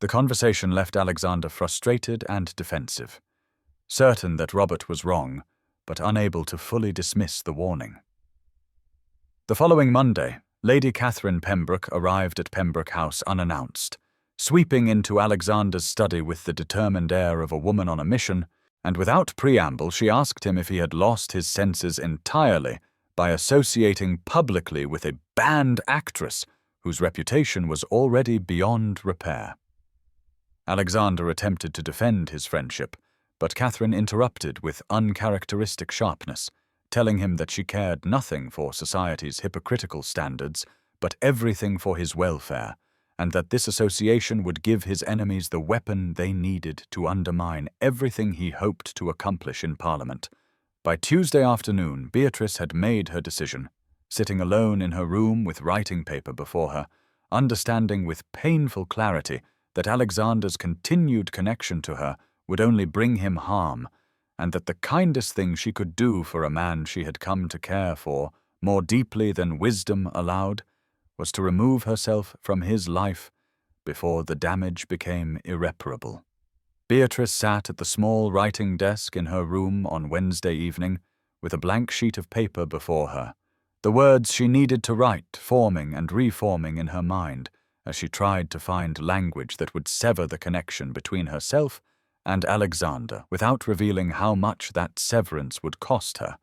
The conversation left Alexander frustrated and defensive, certain that Robert was wrong, but unable to fully dismiss the warning. The following Monday, Lady Catherine Pembroke arrived at Pembroke House unannounced, sweeping into Alexander's study with the determined air of a woman on a mission, and without preamble she asked him if he had lost his senses entirely by associating publicly with a banned actress whose reputation was already beyond repair. Alexander attempted to defend his friendship, but Catherine interrupted with uncharacteristic sharpness, telling him that she cared nothing for society's hypocritical standards, but everything for his welfare, and that this association would give his enemies the weapon they needed to undermine everything he hoped to accomplish in Parliament. By Tuesday afternoon, Beatrice had made her decision, sitting alone in her room with writing paper before her, understanding with painful clarity that Alexander's continued connection to her would only bring him harm, and that the kindest thing she could do for a man she had come to care for more deeply than wisdom allowed was to remove herself from his life before the damage became irreparable. Beatrice sat at the small writing desk in her room on Wednesday evening with a blank sheet of paper before her, the words she needed to write forming and reforming in her mind as she tried to find language that would sever the connection between herself and Alexander without revealing how much that severance would cost her,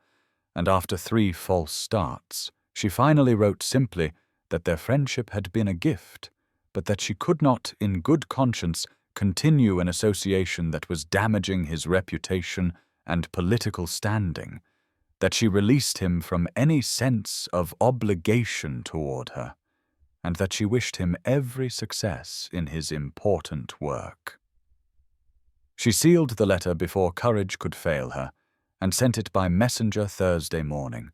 and after 3 false starts, she finally wrote simply that their friendship had been a gift, but that she could not, in good conscience, continue an association that was damaging his reputation and political standing, that she released him from any sense of obligation toward her, and that she wished him every success in his important work. She sealed the letter before courage could fail her, and sent it by messenger Thursday morning,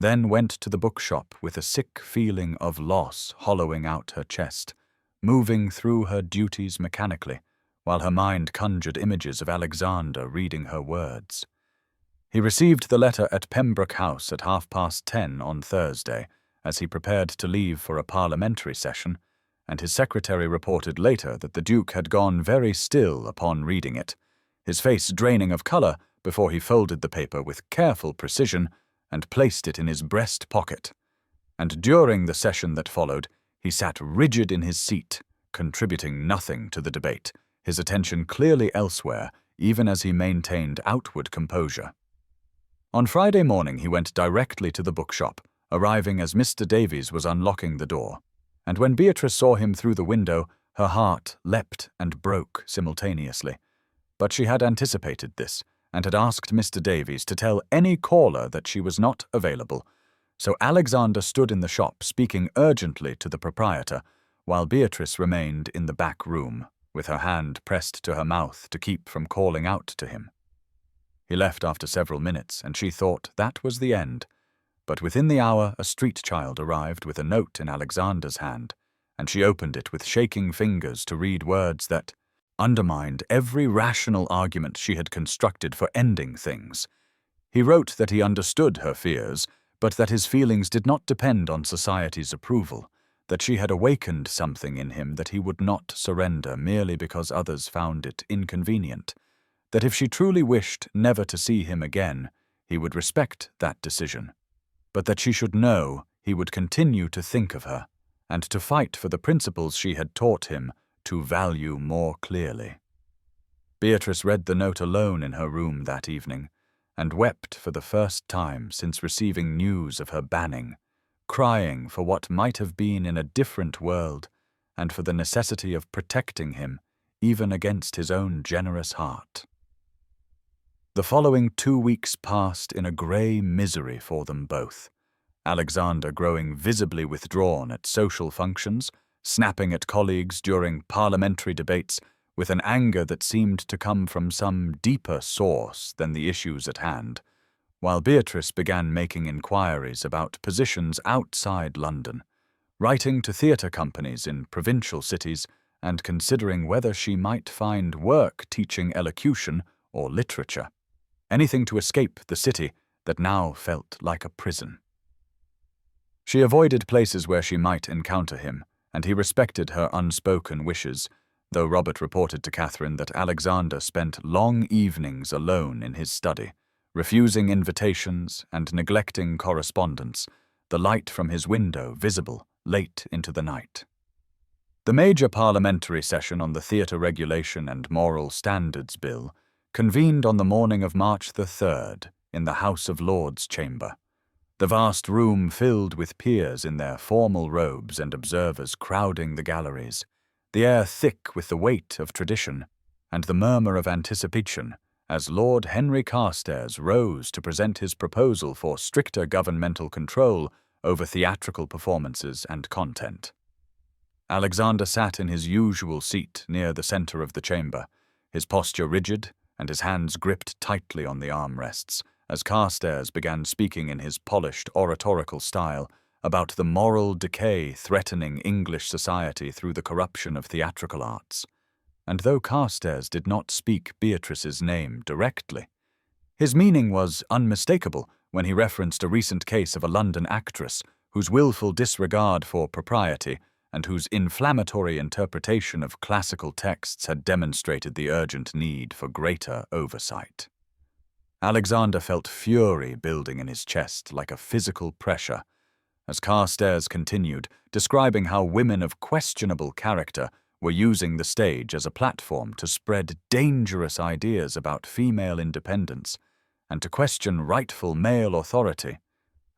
then went to the bookshop with a sick feeling of loss hollowing out her chest, moving through her duties mechanically, while her mind conjured images of Alexander reading her words. He received the letter at Pembroke House at 10:30 on Thursday, as he prepared to leave for a parliamentary session, and his secretary reported later that the Duke had gone very still upon reading it, his face draining of colour before he folded the paper with careful precision and placed it in his breast pocket. And during the session that followed, he sat rigid in his seat, contributing nothing to the debate, his attention clearly elsewhere, even as he maintained outward composure. On Friday morning he went directly to the bookshop, arriving as Mr. Davies was unlocking the door, and when Beatrice saw him through the window, her heart leapt and broke simultaneously. But she had anticipated this, and had asked Mr. Davies to tell any caller that she was not available, so Alexander stood in the shop speaking urgently to the proprietor, while Beatrice remained in the back room, with her hand pressed to her mouth to keep from calling out to him. He left after several minutes, and she thought that was the end. But within the hour a street child arrived with a note in Alexander's hand, and she opened it with shaking fingers to read words that undermined every rational argument she had constructed for ending things. He wrote that he understood her fears, but that his feelings did not depend on society's approval, that she had awakened something in him that he would not surrender merely because others found it inconvenient, that if she truly wished never to see him again, he would respect that decision, but that she should know he would continue to think of her, and to fight for the principles she had taught him to value more clearly. Beatrice read the note alone in her room that evening, and wept for the first time since receiving news of her banning, crying for what might have been in a different world, and for the necessity of protecting him, even against his own generous heart. The following 2 weeks passed in a grey misery for them both, Alexander growing visibly withdrawn at social functions, snapping at colleagues during parliamentary debates with an anger that seemed to come from some deeper source than the issues at hand, while Beatrice began making inquiries about positions outside London, writing to theatre companies in provincial cities and considering whether she might find work teaching elocution or literature, anything to escape the city that now felt like a prison. She avoided places where she might encounter him, and he respected her unspoken wishes, though Robert reported to Catherine that Alexander spent long evenings alone in his study, refusing invitations and neglecting correspondence, the light from his window visible late into the night. The major parliamentary session on the Theatre Regulation and Moral Standards Bill convened on the morning of March the 3rd in the House of Lords chamber. The vast room filled with peers in their formal robes and observers crowding the galleries, the air thick with the weight of tradition and the murmur of anticipation as Lord Henry Carstairs rose to present his proposal for stricter governmental control over theatrical performances and content. Alexander sat in his usual seat near the centre of the chamber, his posture rigid and his hands gripped tightly on the armrests, as Carstairs began speaking in his polished oratorical style about the moral decay threatening English society through the corruption of theatrical arts. And though Carstairs did not speak Beatrice's name directly, his meaning was unmistakable when he referenced a recent case of a London actress whose willful disregard for propriety and whose inflammatory interpretation of classical texts had demonstrated the urgent need for greater oversight. Alexander felt fury building in his chest like a physical pressure, as Carstairs continued, describing how women of questionable character were using the stage as a platform to spread dangerous ideas about female independence and to question rightful male authority,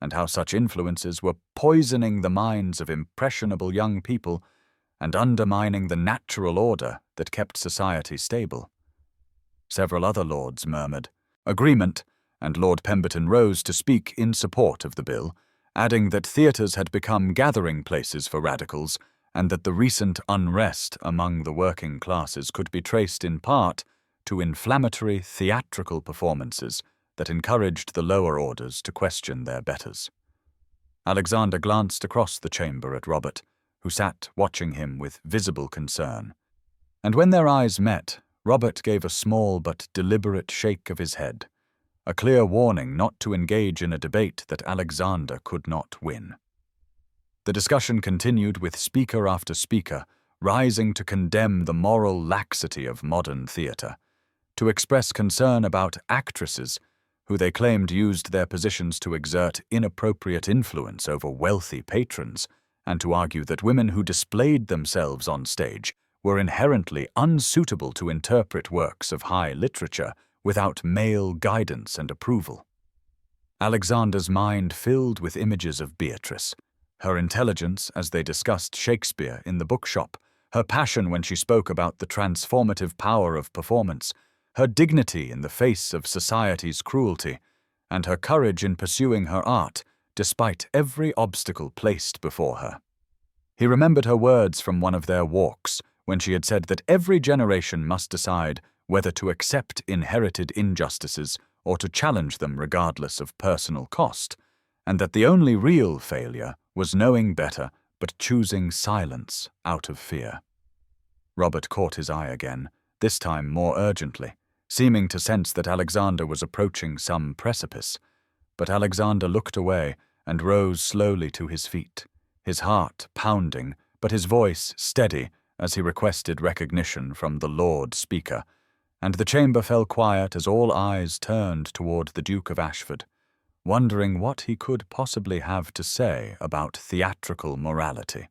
and how such influences were poisoning the minds of impressionable young people and undermining the natural order that kept society stable. Several other lords murmured agreement, and Lord Pemberton rose to speak in support of the bill, adding that theatres had become gathering places for radicals and that the recent unrest among the working classes could be traced in part to inflammatory theatrical performances that encouraged the lower orders to question their betters. Alexander glanced across the chamber at Robert, who sat watching him with visible concern, and when their eyes met, Robert gave a small but deliberate shake of his head, a clear warning not to engage in a debate that Alexander could not win. The discussion continued with speaker after speaker rising to condemn the moral laxity of modern theatre, to express concern about actresses who they claimed used their positions to exert inappropriate influence over wealthy patrons, and to argue that women who displayed themselves on stage were inherently unsuitable to interpret works of high literature without male guidance and approval. Alexander's mind filled with images of Beatrice, her intelligence as they discussed Shakespeare in the bookshop, her passion when she spoke about the transformative power of performance, her dignity in the face of society's cruelty, and her courage in pursuing her art despite every obstacle placed before her. He remembered her words from one of their walks when she had said that every generation must decide whether to accept inherited injustices or to challenge them regardless of personal cost, and that the only real failure was knowing better but choosing silence out of fear. Robert caught his eye again, this time more urgently, seeming to sense that Alexander was approaching some precipice. But Alexander looked away and rose slowly to his feet, his heart pounding, but his voice steady as he requested recognition from the Lord Speaker, and the chamber fell quiet as all eyes turned toward the Duke of Ashford, wondering what he could possibly have to say about theatrical morality.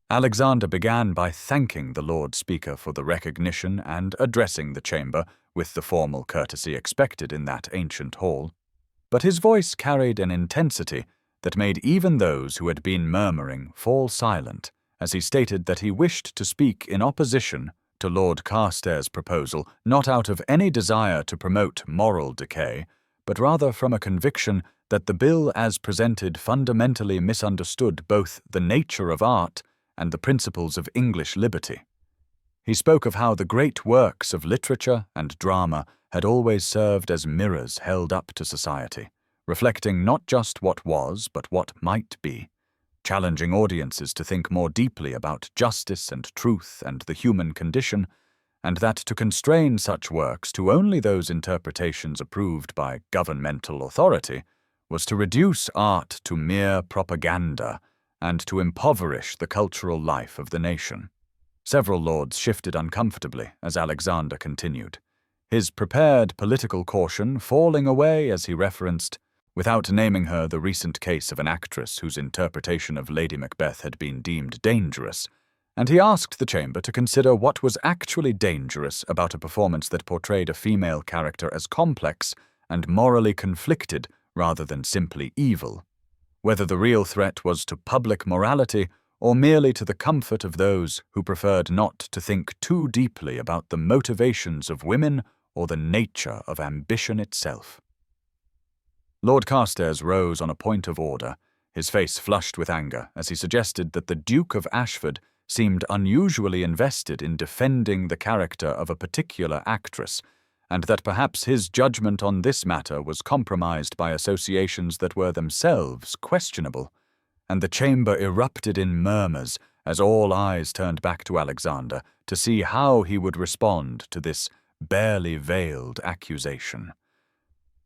Alexander began by thanking the Lord Speaker for the recognition and addressing the chamber with the formal courtesy expected in that ancient hall, but his voice carried an intensity that made even those who had been murmuring fall silent as he stated that he wished to speak in opposition to Lord Carstairs' proposal, not out of any desire to promote moral decay, but rather from a conviction that the bill as presented fundamentally misunderstood both the nature of art and the principles of English liberty. He spoke of how the great works of literature and drama had always served as mirrors held up to society, reflecting not just what was, but what might be, challenging audiences to think more deeply about justice and truth and the human condition, and that to constrain such works to only those interpretations approved by governmental authority was to reduce art to mere propaganda and to impoverish the cultural life of the nation. Several lords shifted uncomfortably as Alexander continued, his prepared political caution falling away as he referenced, without naming her, the recent case of an actress whose interpretation of Lady Macbeth had been deemed dangerous, and he asked the chamber to consider what was actually dangerous about a performance that portrayed a female character as complex and morally conflicted rather than simply evil, whether the real threat was to public morality or merely to the comfort of those who preferred not to think too deeply about the motivations of women or the nature of ambition itself. Lord Carstairs rose on a point of order, his face flushed with anger as he suggested that the Duke of Ashford seemed unusually invested in defending the character of a particular actress, and that perhaps his judgment on this matter was compromised by associations that were themselves questionable, and the chamber erupted in murmurs as all eyes turned back to Alexander to see how he would respond to this barely veiled accusation.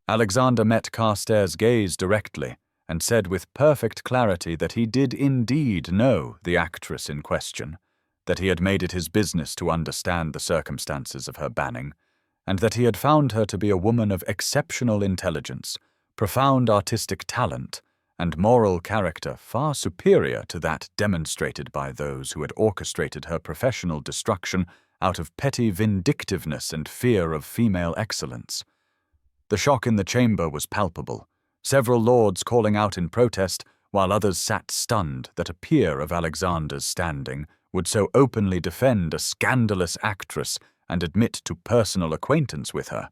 Alexander met Carstairs' gaze directly and said with perfect clarity that he did indeed know the actress in question, that he had made it his business to understand the circumstances of her banning, and that he had found her to be a woman of exceptional intelligence, profound artistic talent, and moral character far superior to that demonstrated by those who had orchestrated her professional destruction out of petty vindictiveness and fear of female excellence. The shock in the chamber was palpable, several lords calling out in protest, while others sat stunned that a peer of Alexander's standing would so openly defend a scandalous actress and admit to personal acquaintance with her.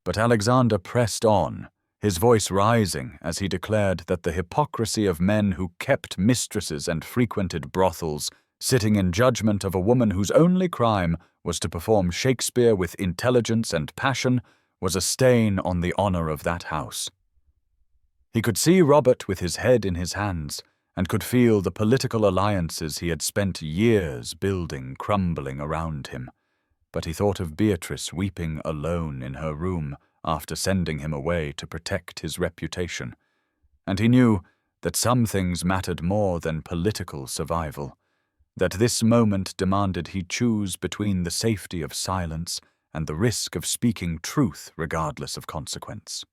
But Alexander pressed on, his voice rising as he declared that the hypocrisy of men who kept mistresses and frequented brothels, sitting in judgment of a woman whose only crime was to perform Shakespeare with intelligence and passion, was a stain on the honor of that house. He could see Robert with his head in his hands, and could feel the political alliances he had spent years building crumbling around him. But he thought of Beatrice weeping alone in her room after sending him away to protect his reputation, and he knew that some things mattered more than political survival, that this moment demanded he choose between the safety of silence and the risk of speaking truth regardless of consequence.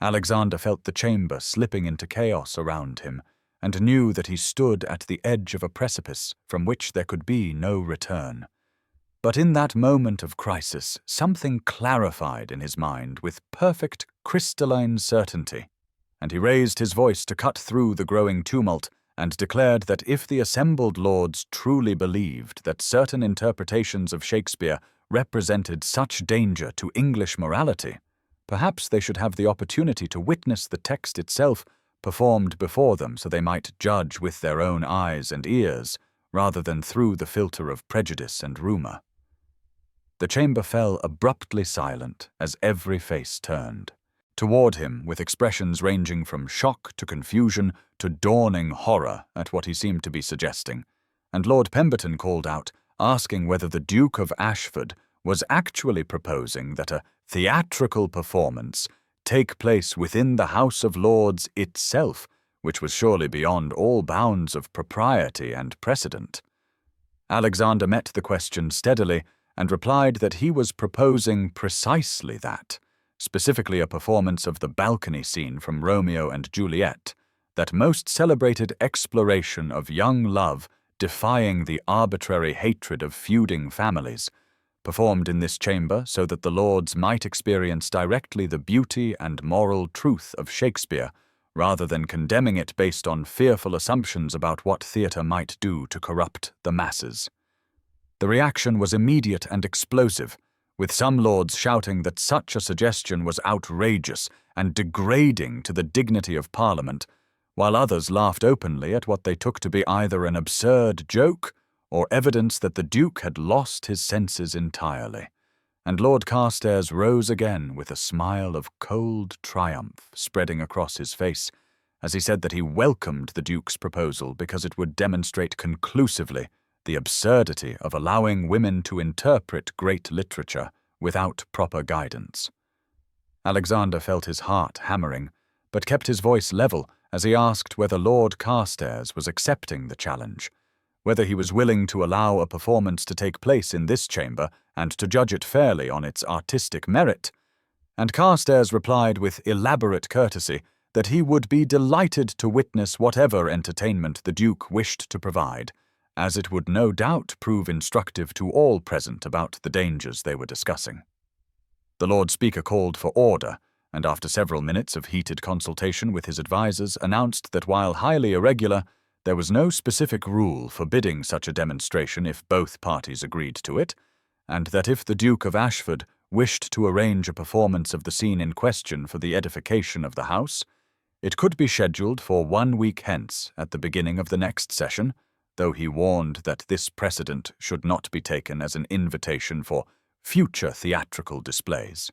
Alexander felt the chamber slipping into chaos around him, and knew that he stood at the edge of a precipice from which there could be no return. But in that moment of crisis, something clarified in his mind with perfect crystalline certainty, and he raised his voice to cut through the growing tumult and declared that if the assembled lords truly believed that certain interpretations of Shakespeare represented such danger to English morality, perhaps they should have the opportunity to witness the text itself performed before them so they might judge with their own eyes and ears, rather than through the filter of prejudice and rumor. The chamber fell abruptly silent as every face turned toward him with expressions ranging from shock to confusion to dawning horror at what he seemed to be suggesting, and Lord Pemberton called out, asking whether the Duke of Ashford was actually proposing that a theatrical performance take place within the House of Lords itself, which was surely beyond all bounds of propriety and precedent. Alexander met the question steadily and replied that he was proposing precisely that, specifically a performance of the balcony scene from Romeo and Juliet, that most celebrated exploration of young love defying the arbitrary hatred of feuding families, performed in this chamber so that the lords might experience directly the beauty and moral truth of Shakespeare, rather than condemning it based on fearful assumptions about what theatre might do to corrupt the masses. The reaction was immediate and explosive, with some lords shouting that such a suggestion was outrageous and degrading to the dignity of Parliament, while others laughed openly at what they took to be either an absurd joke or evidence that the Duke had lost his senses entirely, and Lord Carstairs rose again with a smile of cold triumph spreading across his face, as he said that he welcomed the Duke's proposal because it would demonstrate conclusively the absurdity of allowing women to interpret great literature without proper guidance. Alexander felt his heart hammering, but kept his voice level as he asked whether Lord Carstairs was accepting the challenge, whether he was willing to allow a performance to take place in this chamber and to judge it fairly on its artistic merit, and Carstairs replied with elaborate courtesy that he would be delighted to witness whatever entertainment the Duke wished to provide, as it would no doubt prove instructive to all present about the dangers they were discussing. The Lord Speaker called for order, and after several minutes of heated consultation with his advisers announced that while highly irregular, there was no specific rule forbidding such a demonstration if both parties agreed to it, and that if the Duke of Ashford wished to arrange a performance of the scene in question for the edification of the House, it could be scheduled for 1 week hence at the beginning of the next session, though he warned that this precedent should not be taken as an invitation for future theatrical displays.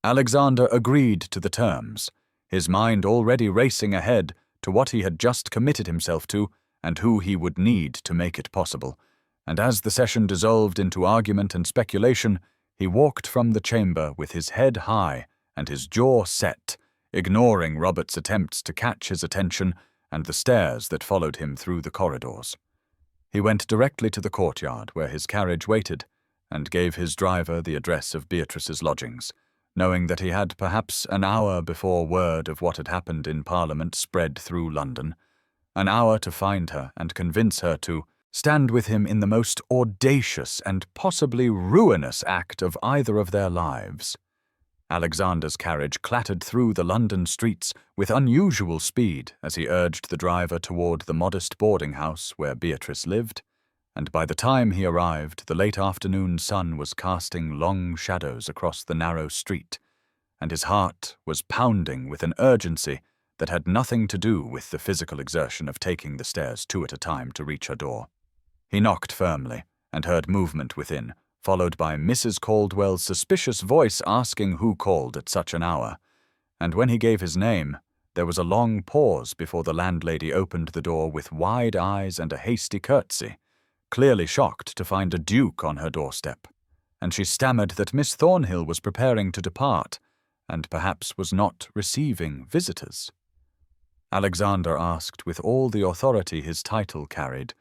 Alexander agreed to the terms, his mind already racing ahead to what he had just committed himself to and who he would need to make it possible, and as the session dissolved into argument and speculation, he walked from the chamber with his head high and his jaw set, ignoring Robert's attempts to catch his attention and the stares that followed him through the corridors. He went directly to the courtyard where his carriage waited, and gave his driver the address of Beatrice's lodgings, knowing that he had perhaps an hour before word of what had happened in Parliament spread through London, an hour to find her and convince her to stand with him in the most audacious and possibly ruinous act of either of their lives. Alexander's carriage clattered through the London streets with unusual speed as he urged the driver toward the modest boarding-house where Beatrice lived, and by the time he arrived, the late afternoon sun was casting long shadows across the narrow street, and his heart was pounding with an urgency that had nothing to do with the physical exertion of taking the stairs 2 at a time to reach her door. He knocked firmly and heard movement within, followed by Mrs. Caldwell's suspicious voice asking who called at such an hour, and when he gave his name, there was a long pause before the landlady opened the door with wide eyes and a hasty curtsy, clearly shocked to find a duke on her doorstep, and she stammered that Miss Thornhill was preparing to depart, and perhaps was not receiving visitors. Alexander asked, with all the authority his title carried,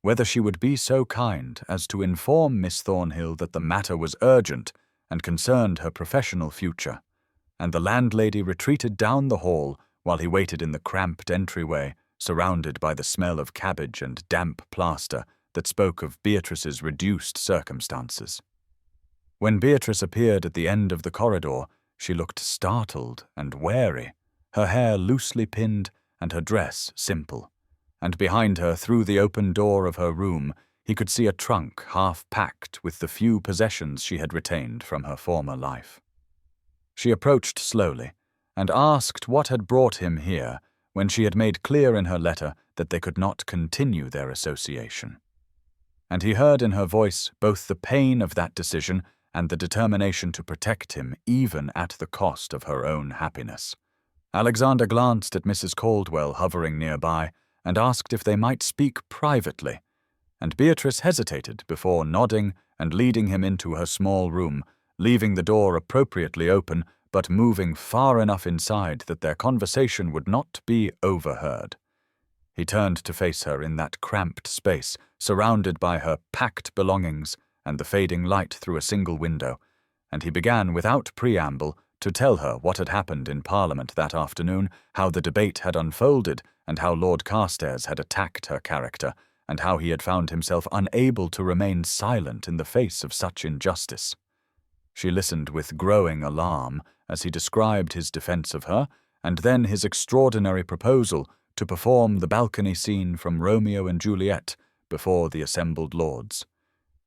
whether she would be so kind as to inform Miss Thornhill that the matter was urgent and concerned her professional future, and the landlady retreated down the hall while he waited in the cramped entryway, surrounded by the smell of cabbage and damp plaster that spoke of Beatrice's reduced circumstances. When Beatrice appeared at the end of the corridor, she looked startled and wary, her hair loosely pinned and her dress simple, and behind her, through the open door of her room, he could see a trunk half-packed with the few possessions she had retained from her former life. She approached slowly, and asked what had brought him here, when she had made clear in her letter that they could not continue their association. And he heard in her voice both the pain of that decision and the determination to protect him, even at the cost of her own happiness. Alexander glanced at Mrs. Caldwell hovering nearby, and asked if they might speak privately, and Beatrice hesitated before nodding and leading him into her small room, leaving the door appropriately open, but moving far enough inside that their conversation would not be overheard. He turned to face her in that cramped space, surrounded by her packed belongings and the fading light through a single window, and he began without preamble to tell her what had happened in Parliament that afternoon, how the debate had unfolded, and how Lord Carstairs had attacked her character, and how he had found himself unable to remain silent in the face of such injustice. She listened with growing alarm as he described his defence of her, and then his extraordinary proposal to perform the balcony scene from Romeo and Juliet before the assembled lords.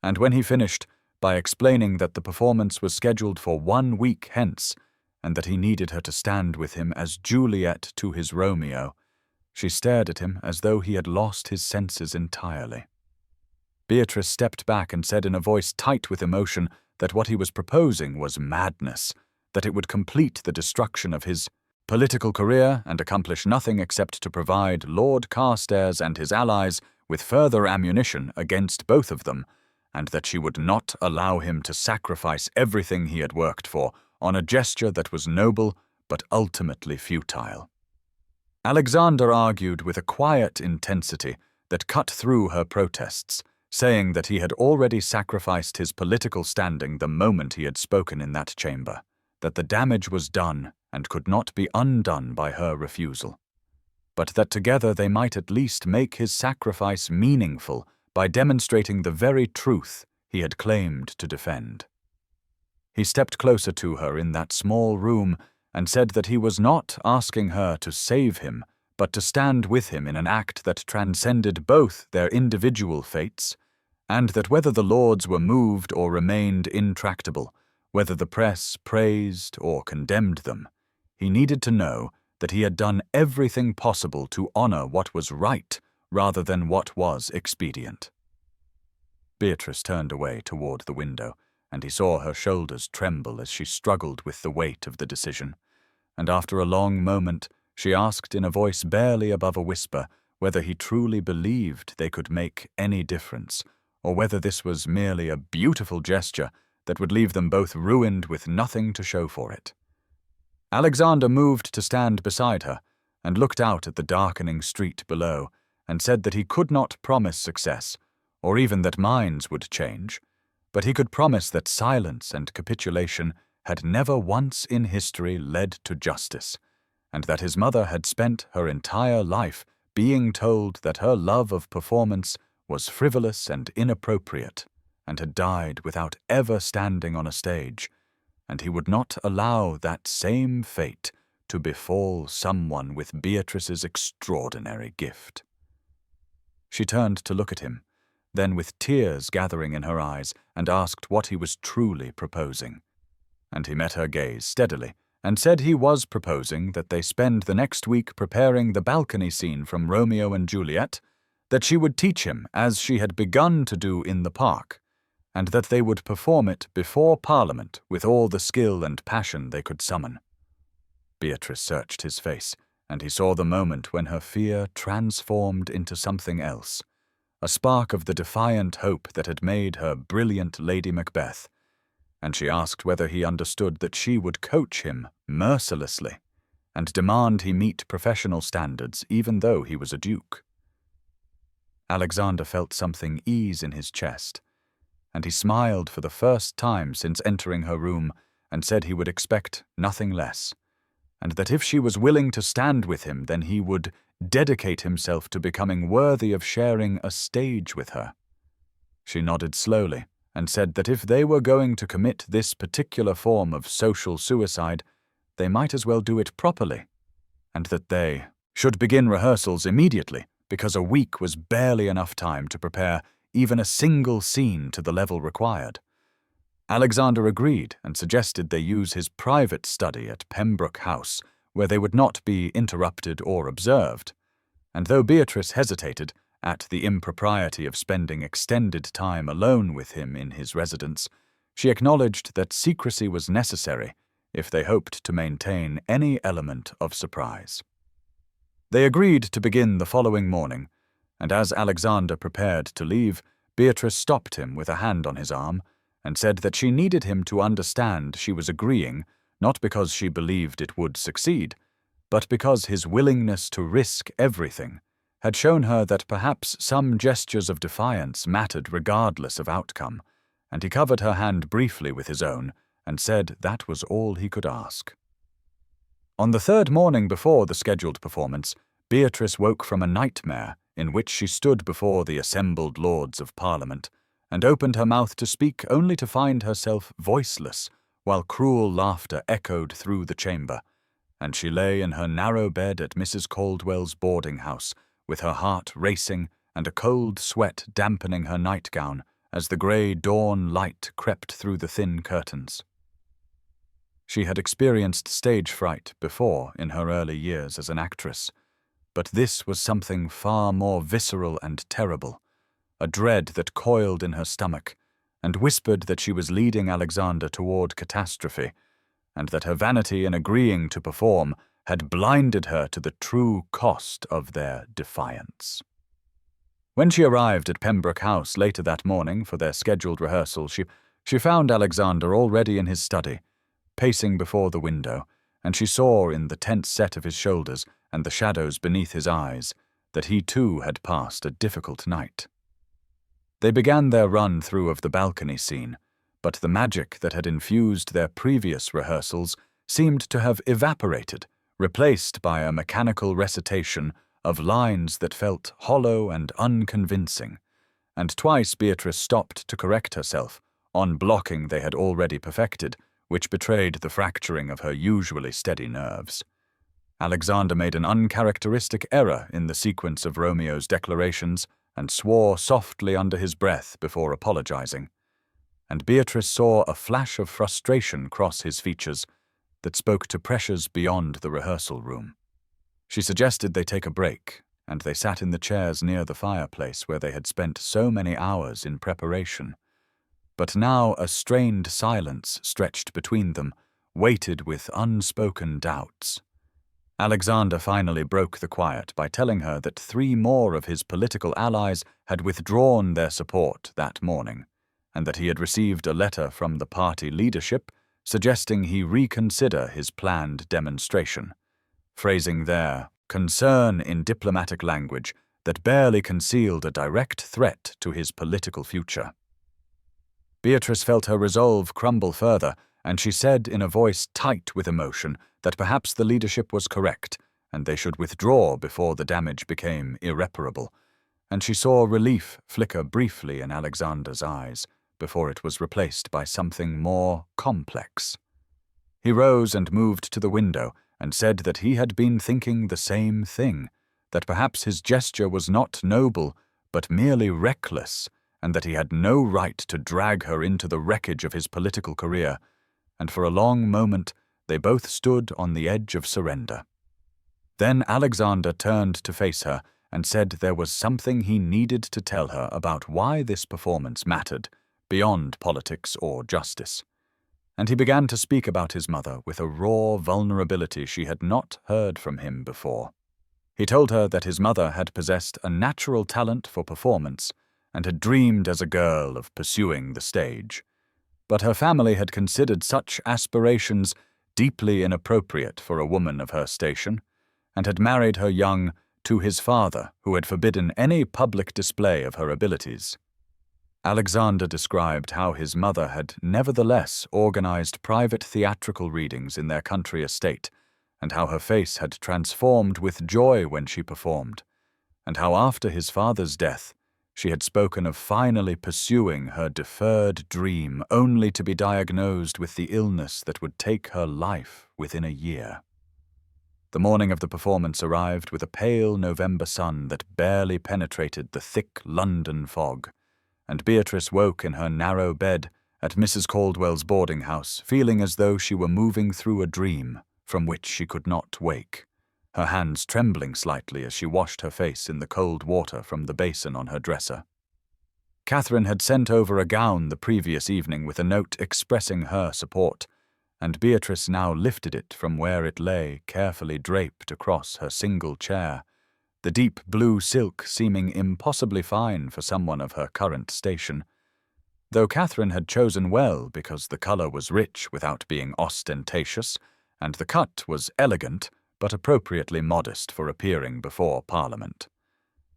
And when he finished, by explaining that the performance was scheduled for 1 week hence, and that he needed her to stand with him as Juliet to his Romeo, she stared at him as though he had lost his senses entirely. Beatrice stepped back and said in a voice tight with emotion that what he was proposing was madness, that it would complete the destruction of his political career and accomplish nothing except to provide Lord Carstairs and his allies with further ammunition against both of them, and that she would not allow him to sacrifice everything he had worked for on a gesture that was noble but ultimately futile. Alexander argued with a quiet intensity that cut through her protests, saying that he had already sacrificed his political standing the moment he had spoken in that chamber, that the damage was done and could not be undone by her refusal, but that together they might at least make his sacrifice meaningful by demonstrating the very truth he had claimed to defend. He stepped closer to her in that small room and said that he was not asking her to save him, but to stand with him in an act that transcended both their individual fates, and that whether the lords were moved or remained intractable, whether the press praised or condemned them, he needed to know that he had done everything possible to honor what was right rather than what was expedient. Beatrice turned away toward the window, and he saw her shoulders tremble as she struggled with the weight of the decision, and after a long moment she asked in a voice barely above a whisper whether he truly believed they could make any difference, or whether this was merely a beautiful gesture that would leave them both ruined with nothing to show for it. Alexander moved to stand beside her and looked out at the darkening street below, and said that he could not promise success, or even that minds would change, but he could promise that silence and capitulation had never once in history led to justice, and that his mother had spent her entire life being told that her love of performance was frivolous and inappropriate, and had died without ever standing on a stage, and he would not allow that same fate to befall someone with Beatrice's extraordinary gift. She turned to look at him, then with tears gathering in her eyes, and asked what he was truly proposing. And he met her gaze steadily, and said he was proposing that they spend the next week preparing the balcony scene from Romeo and Juliet, that she would teach him as she had begun to do in the park, and that they would perform it before Parliament with all the skill and passion they could summon. Beatrice searched his face, and he saw the moment when her fear transformed into something else, a spark of the defiant hope that had made her brilliant Lady Macbeth, and she asked whether he understood that she would coach him mercilessly and demand he meet professional standards even though he was a duke. Alexander felt something ease in his chest, and he smiled for the first time since entering her room and said he would expect nothing less, and that if she was willing to stand with him, then he would dedicate himself to becoming worthy of sharing a stage with her. She nodded slowly and said that if they were going to commit this particular form of social suicide, they might as well do it properly, and that they should begin rehearsals immediately, because a week was barely enough time to prepare even a single scene to the level required. Alexander agreed and suggested they use his private study at Pembroke House, where they would not be interrupted or observed. And though Beatrice hesitated at the impropriety of spending extended time alone with him in his residence, she acknowledged that secrecy was necessary if they hoped to maintain any element of surprise. They agreed to begin the following morning, and as Alexander prepared to leave, Beatrice stopped him with a hand on his arm and said that she needed him to understand she was agreeing not because she believed it would succeed, but because his willingness to risk everything had shown her that perhaps some gestures of defiance mattered regardless of outcome, and he covered her hand briefly with his own and said that was all he could ask. On the third morning before the scheduled performance, Beatrice woke from a nightmare in which she stood before the assembled Lords of Parliament and opened her mouth to speak only to find herself voiceless, while cruel laughter echoed through the chamber, and she lay in her narrow bed at Mrs. Caldwell's boarding-house, with her heart racing and a cold sweat dampening her nightgown as the grey dawn light crept through the thin curtains. She had experienced stage fright before in her early years as an actress, but this was something far more visceral and terrible, a dread that coiled in her stomach and whispered that she was leading Alexander toward catastrophe, and that her vanity in agreeing to perform had blinded her to the true cost of their defiance. When she arrived at Pembroke House later that morning for their scheduled rehearsal, she found Alexander already in his study, pacing before the window, and she saw in the tense set of his shoulders and the shadows beneath his eyes that he too had passed a difficult night. They began their run-through of the balcony scene, but the magic that had infused their previous rehearsals seemed to have evaporated, replaced by a mechanical recitation of lines that felt hollow and unconvincing, and twice Beatrice stopped to correct herself on blocking they had already perfected, which betrayed the fracturing of her usually steady nerves. Alexander made an uncharacteristic error in the sequence of Romeo's declarations and swore softly under his breath before apologizing, and Beatrice saw a flash of frustration cross his features that spoke to pressures beyond the rehearsal room. She suggested they take a break, and they sat in the chairs near the fireplace where they had spent so many hours in preparation. But now a strained silence stretched between them, weighted with unspoken doubts. Alexander finally broke the quiet by telling her that 3 more of his political allies had withdrawn their support that morning, and that he had received a letter from the party leadership suggesting he reconsider his planned demonstration, phrasing their concern in diplomatic language that barely concealed a direct threat to his political future. Beatrice felt her resolve crumble further, and she said in a voice tight with emotion that perhaps the leadership was correct, and they should withdraw before the damage became irreparable, and she saw relief flicker briefly in Alexander's eyes before it was replaced by something more complex. He rose and moved to the window and said that he had been thinking the same thing, that perhaps his gesture was not noble but merely reckless, and that he had no right to drag her into the wreckage of his political career, and for a long moment they both stood on the edge of surrender. Then Alexander turned to face her and said there was something he needed to tell her about why this performance mattered, beyond politics or justice. And he began to speak about his mother with a raw vulnerability she had not heard from him before. He told her that his mother had possessed a natural talent for performance and had dreamed as a girl of pursuing the stage, but her family had considered such aspirations deeply inappropriate for a woman of her station, and had married her young to his father, who had forbidden any public display of her abilities. Alexander described how his mother had nevertheless organized private theatrical readings in their country estate, and how her face had transformed with joy when she performed, and how after his father's death she had spoken of finally pursuing her deferred dream only to be diagnosed with the illness that would take her life within a year. The morning of the performance arrived with a pale November sun that barely penetrated the thick London fog, and Beatrice woke in her narrow bed at Mrs. Caldwell's boarding house, feeling as though she were moving through a dream from which she could not wake, her hands trembling slightly as she washed her face in the cold water from the basin on her dresser. Catherine had sent over a gown the previous evening with a note expressing her support, and Beatrice now lifted it from where it lay, carefully draped across her single chair, the deep blue silk seeming impossibly fine for someone of her current station. Though Catherine had chosen well because the colour was rich without being ostentatious, and the cut was elegant but appropriately modest for appearing before Parliament.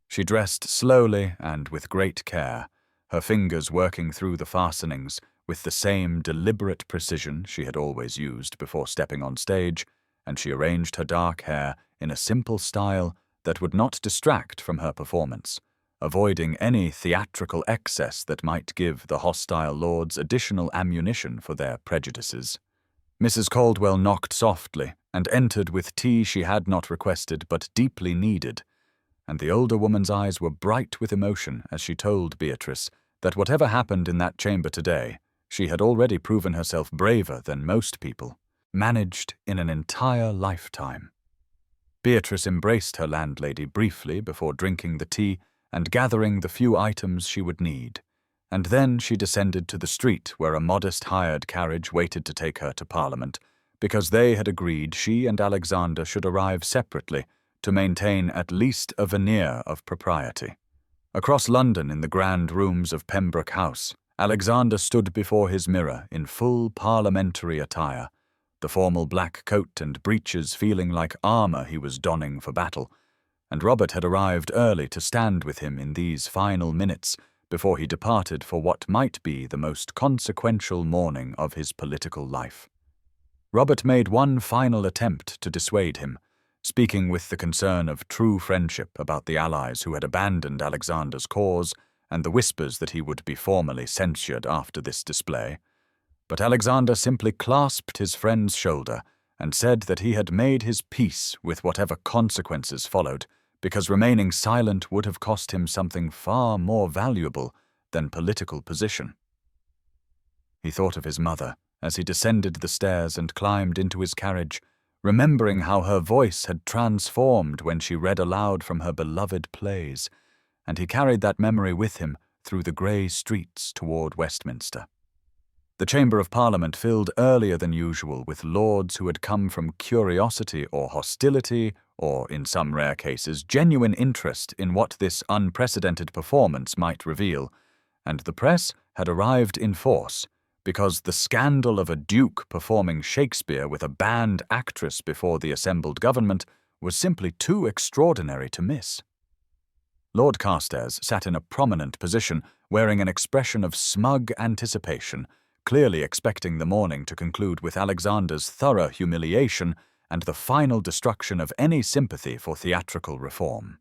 She dressed slowly and with great care, her fingers working through the fastenings with the same deliberate precision she had always used before stepping on stage, and she arranged her dark hair in a simple style that would not distract from her performance, avoiding any theatrical excess that might give the hostile lords additional ammunition for their prejudices. Mrs. Caldwell knocked softly and entered with tea she had not requested but deeply needed, and the older woman's eyes were bright with emotion as she told Beatrice that whatever happened in that chamber today, she had already proven herself braver than most people, managed in an entire lifetime. Beatrice embraced her landlady briefly before drinking the tea and gathering the few items she would need, and then she descended to the street where a modest hired carriage waited to take her to Parliament, because they had agreed she and Alexander should arrive separately to maintain at least a veneer of propriety. Across London in the grand rooms of Pembroke House, Alexander stood before his mirror in full parliamentary attire, the formal black coat and breeches feeling like armour he was donning for battle, and Robert had arrived early to stand with him in these final minutes before he departed for what might be the most consequential morning of his political life. Robert made one final attempt to dissuade him, speaking with the concern of true friendship about the allies who had abandoned Alexander's cause and the whispers that he would be formally censured after this display. But Alexander simply clasped his friend's shoulder and said that he had made his peace with whatever consequences followed, because remaining silent would have cost him something far more valuable than political position. He thought of his mother as he descended the stairs and climbed into his carriage, remembering how her voice had transformed when she read aloud from her beloved plays, and he carried that memory with him through the grey streets toward Westminster. The Chamber of Parliament filled earlier than usual with lords who had come from curiosity or hostility, or in some rare cases genuine interest in what this unprecedented performance might reveal, and the press had arrived in force, because the scandal of a duke performing Shakespeare with a banned actress before the assembled government was simply too extraordinary to miss. Lord Carstairs sat in a prominent position, wearing an expression of smug anticipation, clearly expecting the morning to conclude with Alexander's thorough humiliation and the final destruction of any sympathy for theatrical reform.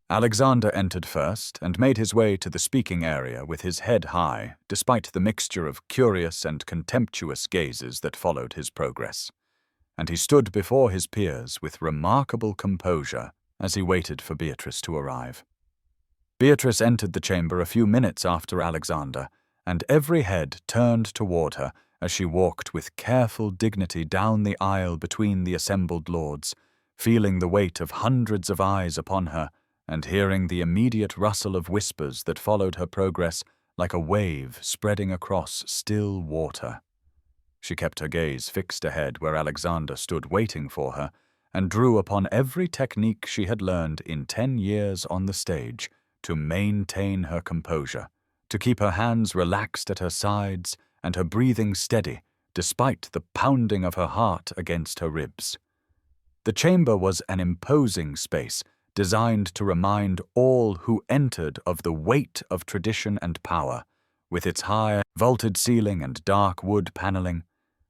Alexander entered first and made his way to the speaking area with his head high, despite the mixture of curious and contemptuous gazes that followed his progress, and he stood before his peers with remarkable composure as he waited for Beatrice to arrive. Beatrice entered the chamber a few minutes after Alexander, and every head turned toward her as she walked with careful dignity down the aisle between the assembled lords, feeling the weight of hundreds of eyes upon her, and hearing the immediate rustle of whispers that followed her progress like a wave spreading across still water. She kept her gaze fixed ahead where Alexander stood waiting for her, and drew upon every technique she had learned in 10 years on the stage to maintain her composure, to keep her hands relaxed at her sides and her breathing steady despite the pounding of her heart against her ribs. The chamber was an imposing space designed to remind all who entered of the weight of tradition and power, with its high, vaulted ceiling and dark wood panelling,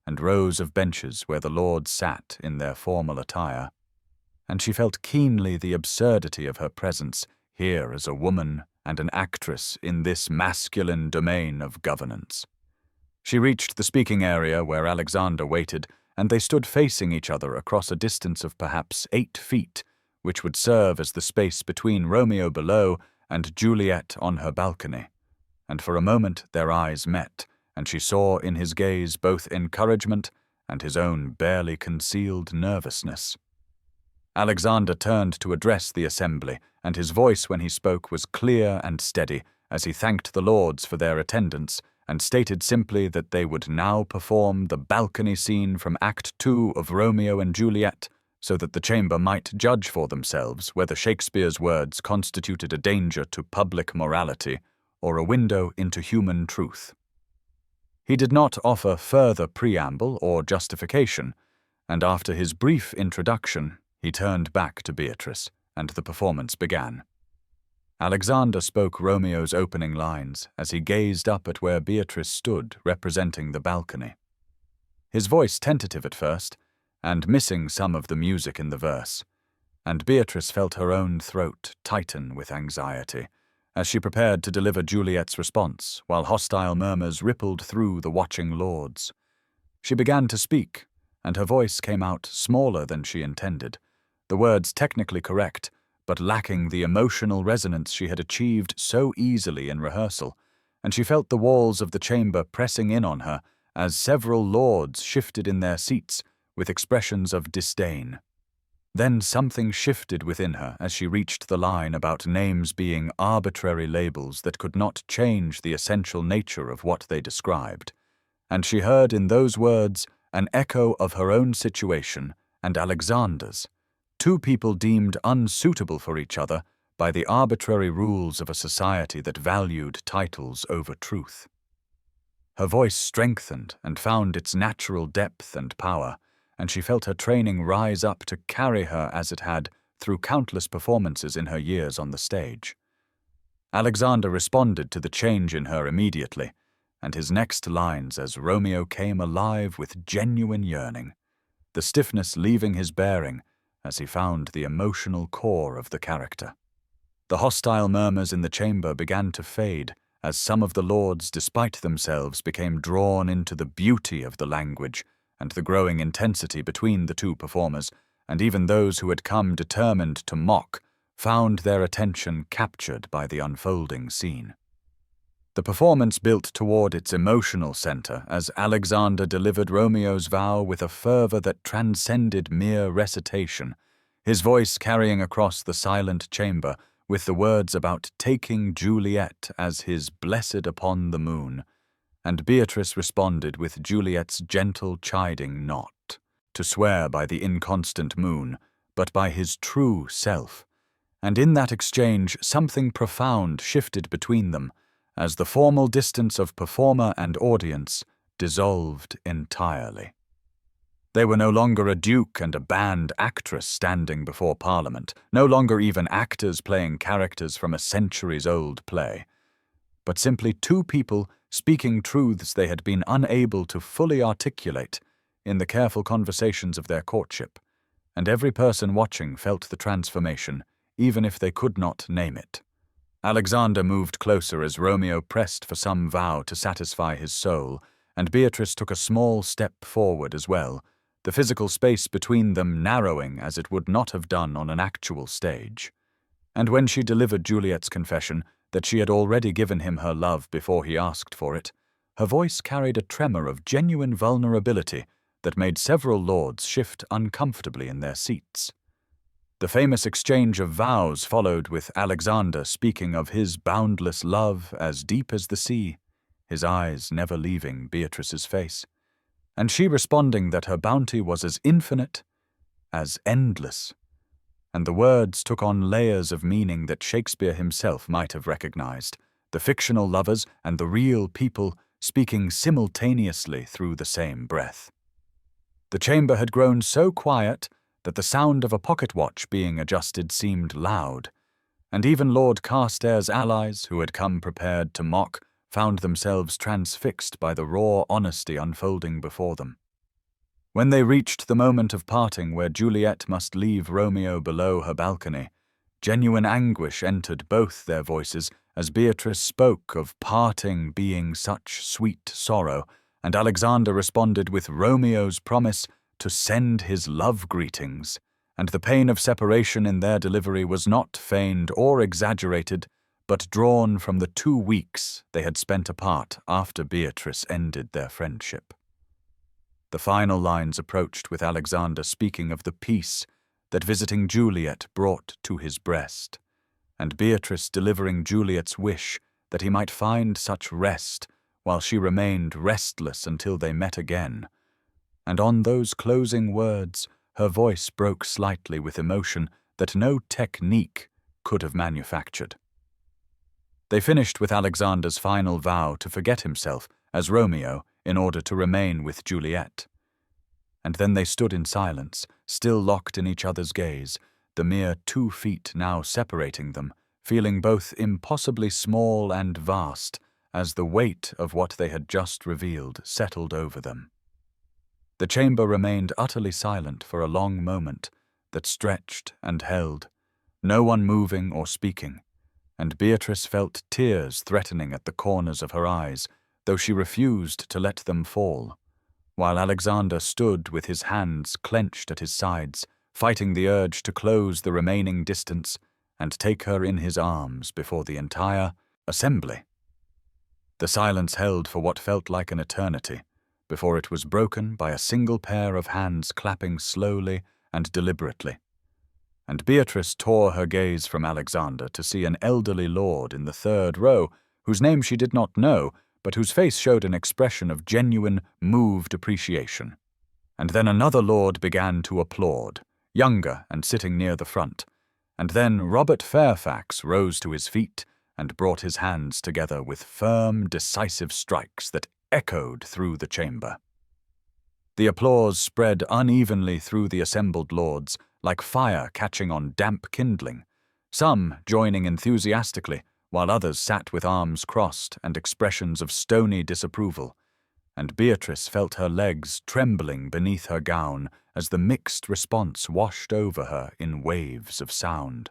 and rows of benches where the lords sat in their formal attire, and she felt keenly the absurdity of her presence here as a woman and an actress in this masculine domain of governance. She reached the speaking area where Alexander waited, and they stood facing each other across a distance of perhaps 8 feet, which would serve as the space between Romeo below and Juliet on her balcony. And for a moment their eyes met, and she saw in his gaze both encouragement and his own barely concealed nervousness. Alexander turned to address the assembly, and his voice when he spoke was clear and steady as he thanked the lords for their attendance and stated simply that they would now perform the balcony scene from Act 2 of Romeo and Juliet, so that the chamber might judge for themselves whether Shakespeare's words constituted a danger to public morality or a window into human truth. He did not offer further preamble or justification, and after his brief introduction, he turned back to Beatrice, and the performance began. Alexander spoke Romeo's opening lines as he gazed up at where Beatrice stood representing the balcony. His voice tentative at first, and missing some of the music in the verse, and Beatrice felt her own throat tighten with anxiety as she prepared to deliver Juliet's response, while hostile murmurs rippled through the watching lords. She began to speak, and her voice came out smaller than she intended, the words technically correct, but lacking the emotional resonance she had achieved so easily in rehearsal, and she felt the walls of the chamber pressing in on her as several lords shifted in their seats with expressions of disdain. Then something shifted within her as she reached the line about names being arbitrary labels that could not change the essential nature of what they described, and she heard in those words an echo of her own situation and Alexander's, 2 people deemed unsuitable for each other by the arbitrary rules of a society that valued titles over truth. Her voice strengthened and found its natural depth and power, and she felt her training rise up to carry her as it had through countless performances in her years on the stage. Alexander responded to the change in her immediately, and his next lines as Romeo came alive with genuine yearning, the stiffness leaving his bearing as he found the emotional core of the character. The hostile murmurs in the chamber began to fade as some of the lords, despite themselves, became drawn into the beauty of the language and the growing intensity between the 2 performers, and even those who had come determined to mock found their attention captured by the unfolding scene. The performance built toward its emotional center as Alexander delivered Romeo's vow with a fervor that transcended mere recitation, his voice carrying across the silent chamber with the words about taking Juliet as his blessed upon the moon, and Beatrice responded with Juliet's gentle chiding not to swear by the inconstant moon, but by his true self, and in that exchange something profound shifted between them, as the formal distance of performer and audience dissolved entirely. They were no longer a duke and a band actress standing before Parliament, no longer even actors playing characters from a centuries-old play, but simply 2 people speaking truths they had been unable to fully articulate in the careful conversations of their courtship, and every person watching felt the transformation, even if they could not name it. Alexander moved closer as Romeo pressed for some vow to satisfy his soul, and Beatrice took a small step forward as well, the physical space between them narrowing as it would not have done on an actual stage. And when she delivered Juliet's confession that she had already given him her love before he asked for it, her voice carried a tremor of genuine vulnerability that made several lords shift uncomfortably in their seats. The famous exchange of vows followed with Alexander speaking of his boundless love as deep as the sea, his eyes never leaving Beatrice's face, and she responding that her bounty was as infinite as endless, and the words took on layers of meaning that Shakespeare himself might have recognized, the fictional lovers and the real people speaking simultaneously through the same breath. The chamber had grown so quiet that the sound of a pocket watch being adjusted seemed loud, and even Lord Carstairs' allies, who had come prepared to mock, found themselves transfixed by the raw honesty unfolding before them. When they reached the moment of parting where Juliet must leave Romeo below her balcony, genuine anguish entered both their voices as Beatrice spoke of parting being such sweet sorrow, and Alexander responded with Romeo's promise to send his love greetings, and the pain of separation in their delivery was not feigned or exaggerated, but drawn from the 2 weeks they had spent apart after Beatrice ended their friendship. The final lines approached with Alexander speaking of the peace that visiting Juliet brought to his breast, and Beatrice delivering Juliet's wish that he might find such rest while she remained restless until they met again. And on those closing words, her voice broke slightly with emotion that no technique could have manufactured. They finished with Alexander's final vow to forget himself as Romeo in order to remain with Juliet. And then they stood in silence, still locked in each other's gaze, the mere 2 feet now separating them, feeling both impossibly small and vast as the weight of what they had just revealed settled over them. The chamber remained utterly silent for a long moment that stretched and held, no one moving or speaking, and Beatrice felt tears threatening at the corners of her eyes, though she refused to let them fall, while Alexander stood with his hands clenched at his sides, fighting the urge to close the remaining distance and take her in his arms before the entire assembly. The silence held for what felt like an eternity, before it was broken by a single pair of hands clapping slowly and deliberately. And Beatrice tore her gaze from Alexander to see an elderly lord in the 3rd row, whose name she did not know, but whose face showed an expression of genuine, moved appreciation. And then another lord began to applaud, younger and sitting near the front, and then Robert Fairfax rose to his feet and brought his hands together with firm, decisive strikes that echoed through the chamber. The applause spread unevenly through the assembled lords, like fire catching on damp kindling, some joining enthusiastically, while others sat with arms crossed and expressions of stony disapproval, and Beatrice felt her legs trembling beneath her gown as the mixed response washed over her in waves of sound.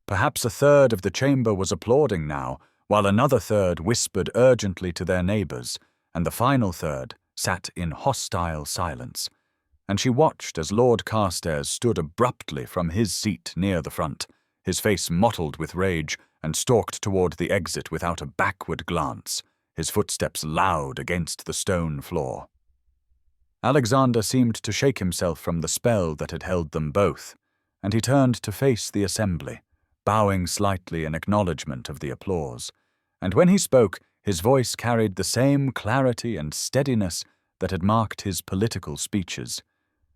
Perhaps a third of the chamber was applauding now, while another third whispered urgently to their neighbours, and the final third sat in hostile silence, and she watched as Lord Carstairs stood abruptly from his seat near the front, his face mottled with rage, and stalked toward the exit without a backward glance, his footsteps loud against the stone floor. Alexander seemed to shake himself from the spell that had held them both, and he turned to face the assembly, bowing slightly in acknowledgement of the applause, and when he spoke, his voice carried the same clarity and steadiness that had marked his political speeches,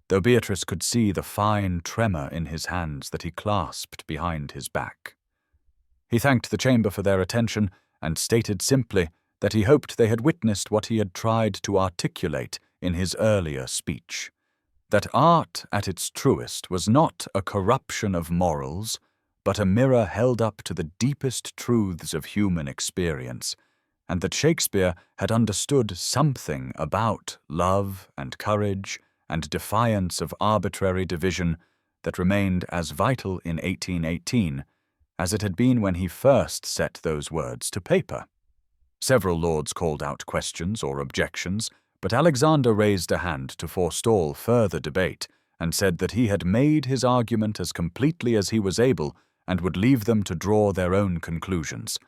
though Beatrice could see the fine tremor in his hands that he clasped behind his back. He thanked the chamber for their attention and stated simply that he hoped they had witnessed what he had tried to articulate in his earlier speech, that art at its truest was not a corruption of morals, but a mirror held up to the deepest truths of human experience, and that Shakespeare had understood something about love and courage and defiance of arbitrary division that remained as vital in 1818 as it had been when he first set those words to paper. Several lords called out questions or objections, but Alexander raised a hand to forestall further debate and said that he had made his argument as completely as he was able and would leave them to draw their own conclusions.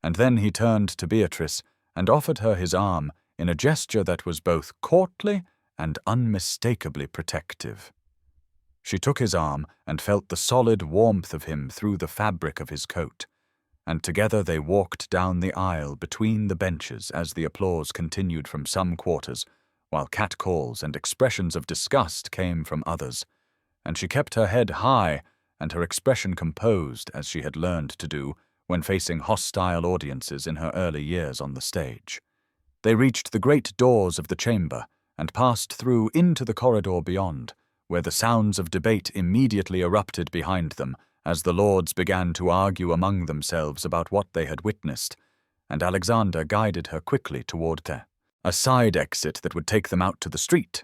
And then he turned to Beatrice and offered her his arm in a gesture that was both courtly and unmistakably protective. She took his arm and felt the solid warmth of him through the fabric of his coat, and together they walked down the aisle between the benches as the applause continued from some quarters, while catcalls and expressions of disgust came from others, and she kept her head high and her expression composed as she had learned to do when facing hostile audiences in her early years on the stage. They reached the great doors of the chamber and passed through into the corridor beyond, where the sounds of debate immediately erupted behind them as the lords began to argue among themselves about what they had witnessed, and Alexander guided her quickly toward a side exit that would take them out to the street.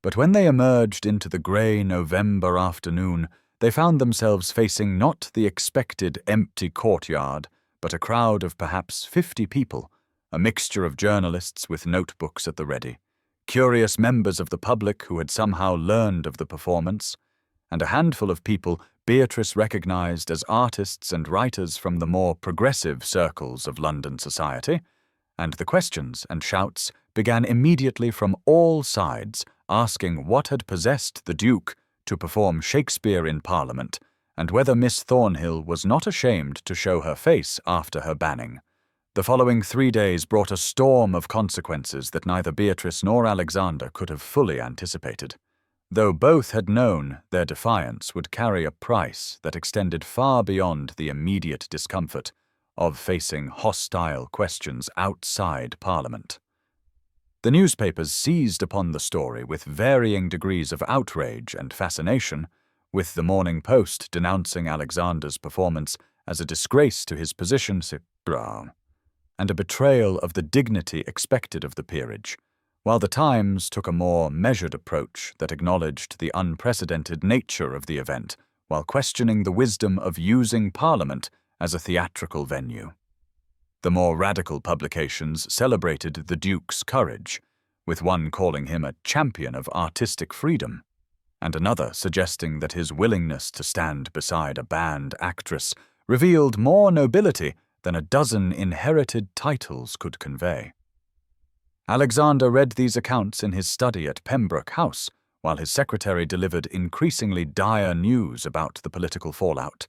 But when they emerged into the grey November afternoon, they found themselves facing not the expected empty courtyard, but a crowd of perhaps 50 people, a mixture of journalists with notebooks at the ready, curious members of the public who had somehow learned of the performance, and a handful of people Beatrice recognized as artists and writers from the more progressive circles of London society, and the questions and shouts began immediately from all sides, asking what had possessed the Duke to perform Shakespeare in Parliament, and whether Miss Thornhill was not ashamed to show her face after her banning. The following 3 days brought a storm of consequences that neither Beatrice nor Alexander could have fully anticipated, though both had known their defiance would carry a price that extended far beyond the immediate discomfort of facing hostile questions outside Parliament. The newspapers seized upon the story with varying degrees of outrage and fascination, with the Morning Post denouncing Alexander's performance as a disgrace to his position and a betrayal of the dignity expected of the peerage, while the Times took a more measured approach that acknowledged the unprecedented nature of the event while questioning the wisdom of using Parliament as a theatrical venue. The more radical publications celebrated the Duke's courage, with one calling him a champion of artistic freedom, and another suggesting that his willingness to stand beside a banned actress revealed more nobility than a dozen inherited titles could convey. Alexander read these accounts in his study at Pembroke House, while his secretary delivered increasingly dire news about the political fallout,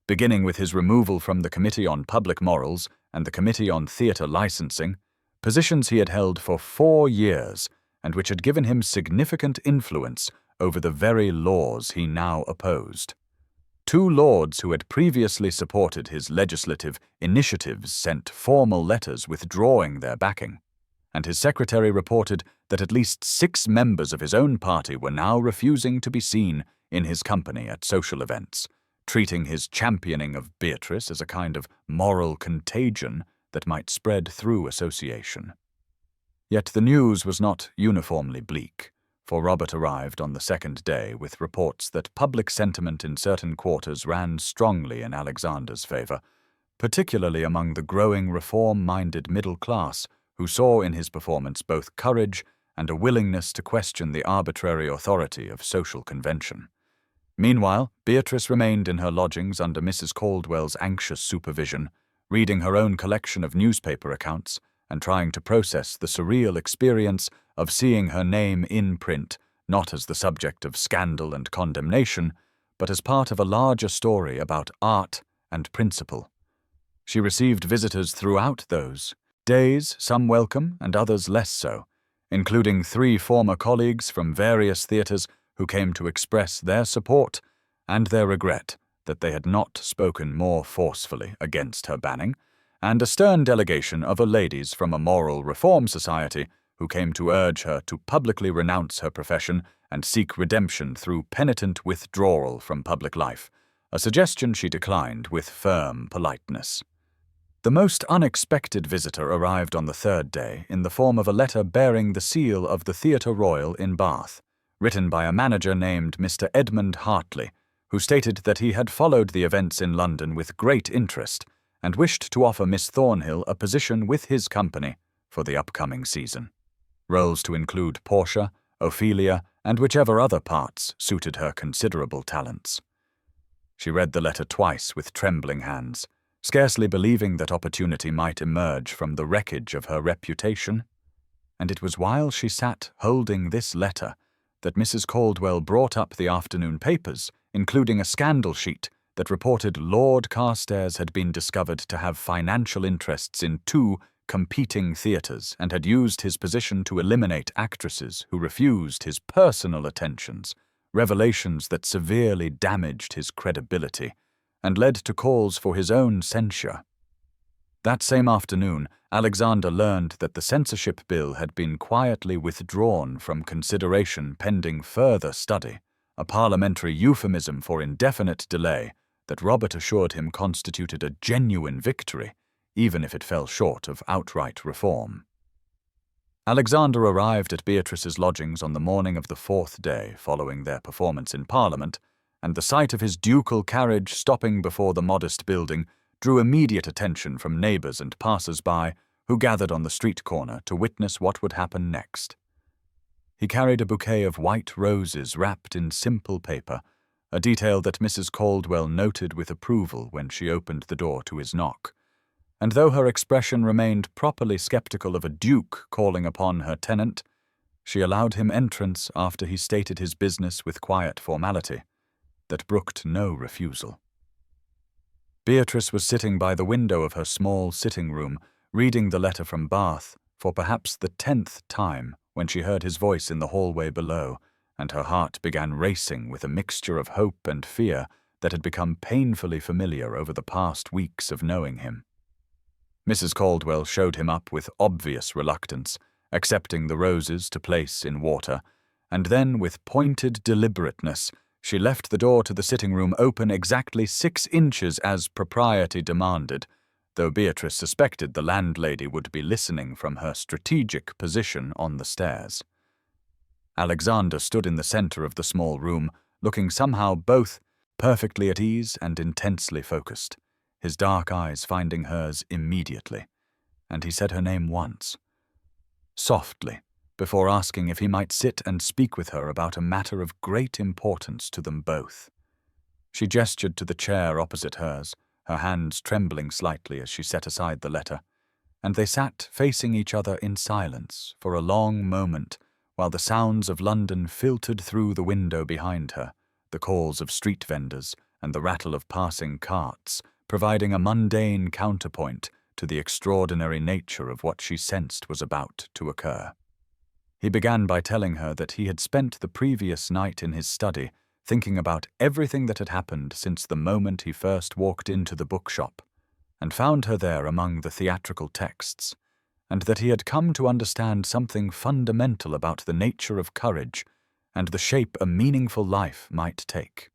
beginning with his removal from the Committee on Public Morals and the Committee on Theatre Licensing, positions he had held for 4 years and which had given him significant influence over the very laws he now opposed. 2 lords who had previously supported his legislative initiatives sent formal letters withdrawing their backing, and his secretary reported that at least 6 members of his own party were now refusing to be seen in his company at social events, treating his championing of Beatrice as a kind of moral contagion that might spread through association. Yet the news was not uniformly bleak, for Robert arrived on the 2nd day with reports that public sentiment in certain quarters ran strongly in Alexander's favour, particularly among the growing reform-minded middle class who saw in his performance both courage and a willingness to question the arbitrary authority of social convention. Meanwhile, Beatrice remained in her lodgings under Mrs. Caldwell's anxious supervision, reading her own collection of newspaper accounts and trying to process the surreal experience of seeing her name in print, not as the subject of scandal and condemnation, but as part of a larger story about art and principle. She received visitors throughout those days, some welcome and others less so, including 3 former colleagues from various theatres who came to express their support and their regret that they had not spoken more forcefully against her banning, and a stern delegation of ladies from a moral reform society who came to urge her to publicly renounce her profession and seek redemption through penitent withdrawal from public life, a suggestion she declined with firm politeness. The most unexpected visitor arrived on the 3rd day in the form of a letter bearing the seal of the Theatre Royal in Bath, written by a manager named Mr. Edmund Hartley, who stated that he had followed the events in London with great interest and wished to offer Miss Thornhill a position with his company for the upcoming season. Roles to include Portia, Ophelia, and whichever other parts suited her considerable talents. She read the letter twice with trembling hands, scarcely believing that opportunity might emerge from the wreckage of her reputation. And it was while she sat holding this letter that Mrs. Caldwell brought up the afternoon papers, including a scandal sheet that reported Lord Carstairs had been discovered to have financial interests in 2 competing theatres and had used his position to eliminate actresses who refused his personal attentions, revelations that severely damaged his credibility and led to calls for his own censure. That same afternoon, Alexander learned that the censorship bill had been quietly withdrawn from consideration pending further study, a parliamentary euphemism for indefinite delay that Robert assured him constituted a genuine victory, even if it fell short of outright reform. Alexander arrived at Beatrice's lodgings on the morning of the 4th day following their performance in Parliament, and the sight of his ducal carriage stopping before the modest building drew immediate attention from neighbours and passers-by who gathered on the street corner to witness what would happen next. He carried a bouquet of white roses wrapped in simple paper, a detail that Mrs. Caldwell noted with approval when she opened the door to his knock. And though her expression remained properly sceptical of a duke calling upon her tenant, she allowed him entrance after he stated his business with quiet formality that brooked no refusal. Beatrice was sitting by the window of her small sitting room, reading the letter from Bath for perhaps the 10th time when she heard his voice in the hallway below, and her heart began racing with a mixture of hope and fear that had become painfully familiar over the past weeks of knowing him. Mrs. Caldwell showed him up with obvious reluctance, accepting the roses to place in water, and then, with pointed deliberateness, she left the door to the sitting-room open exactly 6 inches as propriety demanded, though Beatrice suspected the landlady would be listening from her strategic position on the stairs. Alexander stood in the centre of the small room, looking somehow both perfectly at ease and intensely focused, his dark eyes finding hers immediately, and he said her name once, softly, before asking if he might sit and speak with her about a matter of great importance to them both. She gestured to the chair opposite hers, her hands trembling slightly as she set aside the letter, and they sat facing each other in silence for a long moment while the sounds of London filtered through the window behind her, the calls of street vendors and the rattle of passing carts, providing a mundane counterpoint to the extraordinary nature of what she sensed was about to occur. He began by telling her that he had spent the previous night in his study thinking about everything that had happened since the moment he first walked into the bookshop, and found her there among the theatrical texts, and that he had come to understand something fundamental about the nature of courage and the shape a meaningful life might take.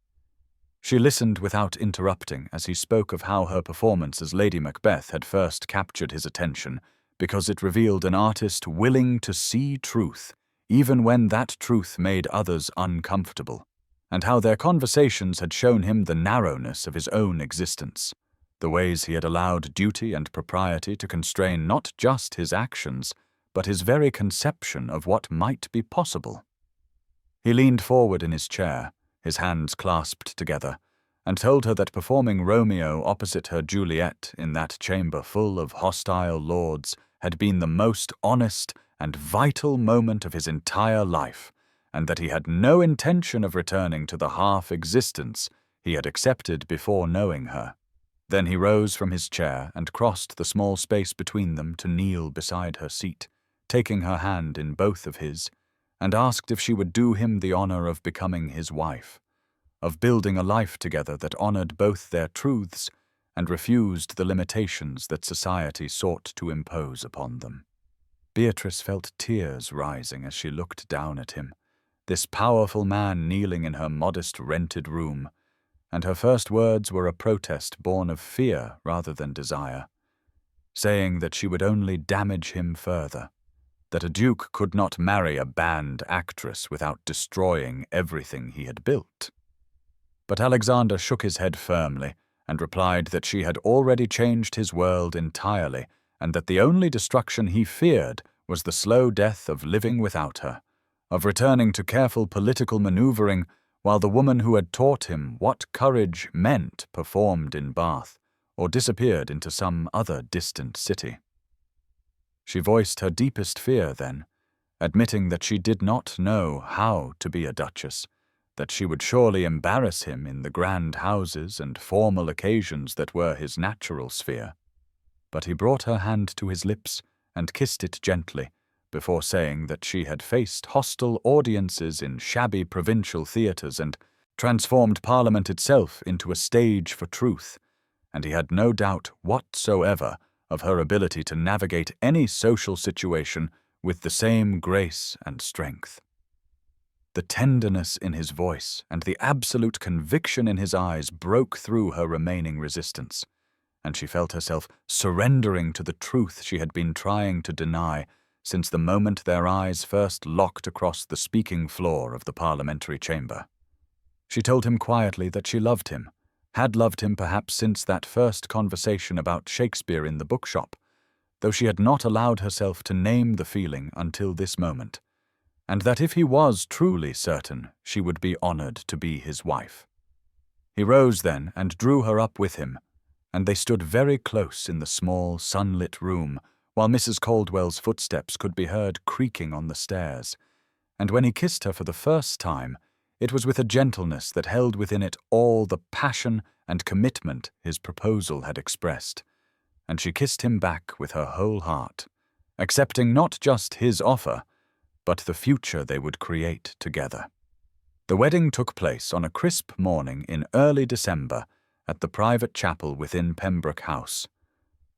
She listened without interrupting as he spoke of how her performance as Lady Macbeth had first captured his attention because it revealed an artist willing to see truth, even when that truth made others uncomfortable, and how their conversations had shown him the narrowness of his own existence, the ways he had allowed duty and propriety to constrain not just his actions, but his very conception of what might be possible. He leaned forward in his chair, his hands clasped together, and told her that performing Romeo opposite her Juliet in that chamber full of hostile lords had been the most honest and vital moment of his entire life, and that he had no intention of returning to the half-existence he had accepted before knowing her. Then he rose from his chair and crossed the small space between them to kneel beside her seat, taking her hand in both of his, and asked if she would do him the honor of becoming his wife, of building a life together that honored both their truths and refused the limitations that society sought to impose upon them. Beatrice felt tears rising as she looked down at him, this powerful man kneeling in her modest rented room, and her first words were a protest born of fear rather than desire, saying that she would only damage him further, that a duke could not marry a banned actress without destroying everything he had built. But Alexander shook his head firmly and replied that she had already changed his world entirely, and that the only destruction he feared was the slow death of living without her, of returning to careful political maneuvering while the woman who had taught him what courage meant performed in Bath, or disappeared into some other distant city. She voiced her deepest fear then, admitting that she did not know how to be a duchess, that she would surely embarrass him in the grand houses and formal occasions that were his natural sphere. But he brought her hand to his lips and kissed it gently, before saying that she had faced hostile audiences in shabby provincial theatres and transformed Parliament itself into a stage for truth, and he had no doubt whatsoever of her ability to navigate any social situation with the same grace and strength. The tenderness in his voice and the absolute conviction in his eyes broke through her remaining resistance, and she felt herself surrendering to the truth she had been trying to deny since the moment their eyes first locked across the speaking floor of the parliamentary chamber. She told him quietly that she loved him, had loved him perhaps since that first conversation about Shakespeare in the bookshop, though she had not allowed herself to name the feeling until this moment, and that if he was truly certain, she would be honored to be his wife. He rose then and drew her up with him, and they stood very close in the small, sunlit room, while Mrs. Caldwell's footsteps could be heard creaking on the stairs, and when he kissed her for the first time, it was with a gentleness that held within it all the passion and commitment his proposal had expressed, and she kissed him back with her whole heart, accepting not just his offer, but the future they would create together. The wedding took place on a crisp morning in early December at the private chapel within Pembroke House,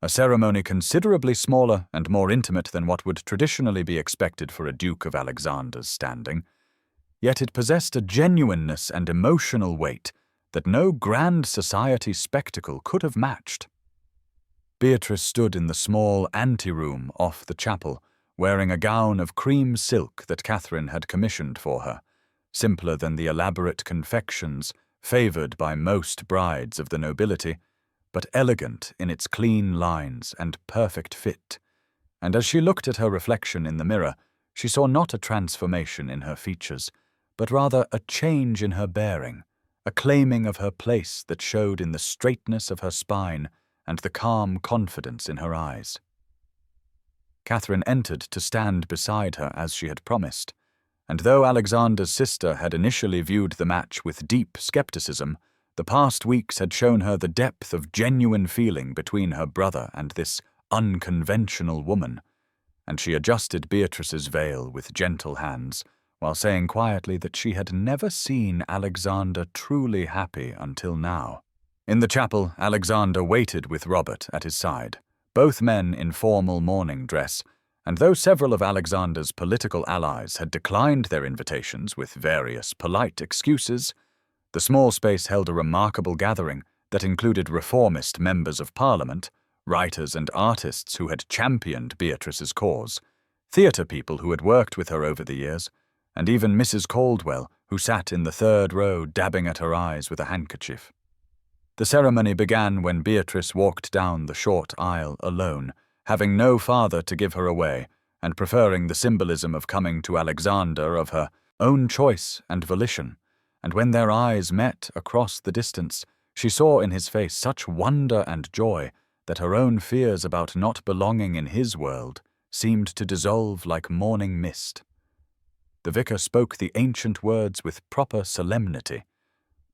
a ceremony considerably smaller and more intimate than what would traditionally be expected for a Duke of Alexander's standing, yet it possessed a genuineness and emotional weight that no grand society spectacle could have matched. Beatrice stood in the small anteroom off the chapel, wearing a gown of cream silk that Catherine had commissioned for her, simpler than the elaborate confections favoured by most brides of the nobility, but elegant in its clean lines and perfect fit, and as she looked at her reflection in the mirror, she saw not a transformation in her features, but rather a change in her bearing, a claiming of her place that showed in the straightness of her spine and the calm confidence in her eyes. Catherine entered to stand beside her as she had promised, and though Alexander's sister had initially viewed the match with deep skepticism, the past weeks had shown her the depth of genuine feeling between her brother and this unconventional woman, and she adjusted Beatrice's veil with gentle hands, while saying quietly that she had never seen Alexander truly happy until now. In the chapel, Alexander waited with Robert at his side, both men in formal morning dress, and though several of Alexander's political allies had declined their invitations with various polite excuses, the small space held a remarkable gathering that included reformist members of Parliament, writers and artists who had championed Beatrice's cause, theatre people who had worked with her over the years, and even Mrs. Caldwell, who sat in the third row dabbing at her eyes with a handkerchief. The ceremony began when Beatrice walked down the short aisle alone, having no father to give her away, and preferring the symbolism of coming to Alexander of her own choice and volition, and when their eyes met across the distance, she saw in his face such wonder and joy that her own fears about not belonging in his world seemed to dissolve like morning mist. The vicar spoke the ancient words with proper solemnity,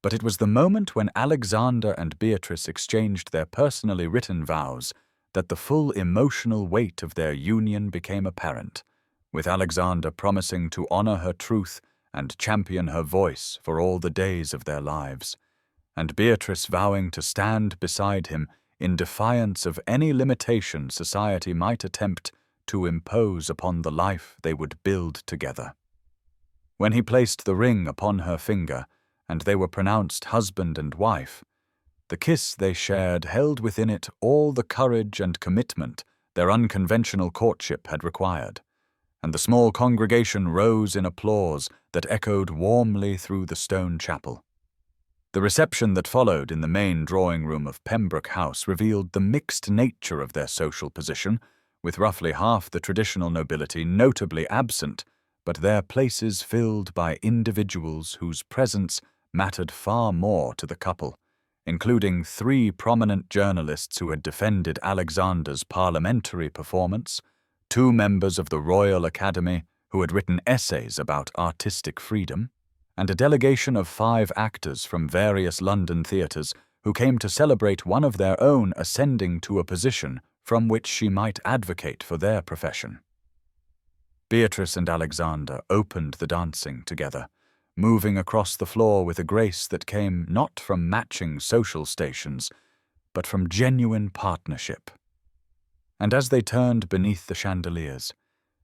but it was the moment when Alexander and Beatrice exchanged their personally written vows that the full emotional weight of their union became apparent, with Alexander promising to honor her truth and champion her voice for all the days of their lives, and Beatrice vowing to stand beside him in defiance of any limitation society might attempt to impose upon the life they would build together. When he placed the ring upon her finger, and they were pronounced husband and wife, the kiss they shared held within it all the courage and commitment their unconventional courtship had required, and the small congregation rose in applause that echoed warmly through the stone chapel. The reception that followed in the main drawing-room of Pembroke House revealed the mixed nature of their social position, with roughly half the traditional nobility notably absent, but their places filled by individuals whose presence mattered far more to the couple, including 3 prominent journalists who had defended Alexander's parliamentary performance, 2 members of the Royal Academy who had written essays about artistic freedom, and a delegation of 5 actors from various London theatres who came to celebrate one of their own ascending to a position from which she might advocate for their profession. Beatrice and Alexander opened the dancing together, moving across the floor with a grace that came not from matching social stations, but from genuine partnership. And as they turned beneath the chandeliers,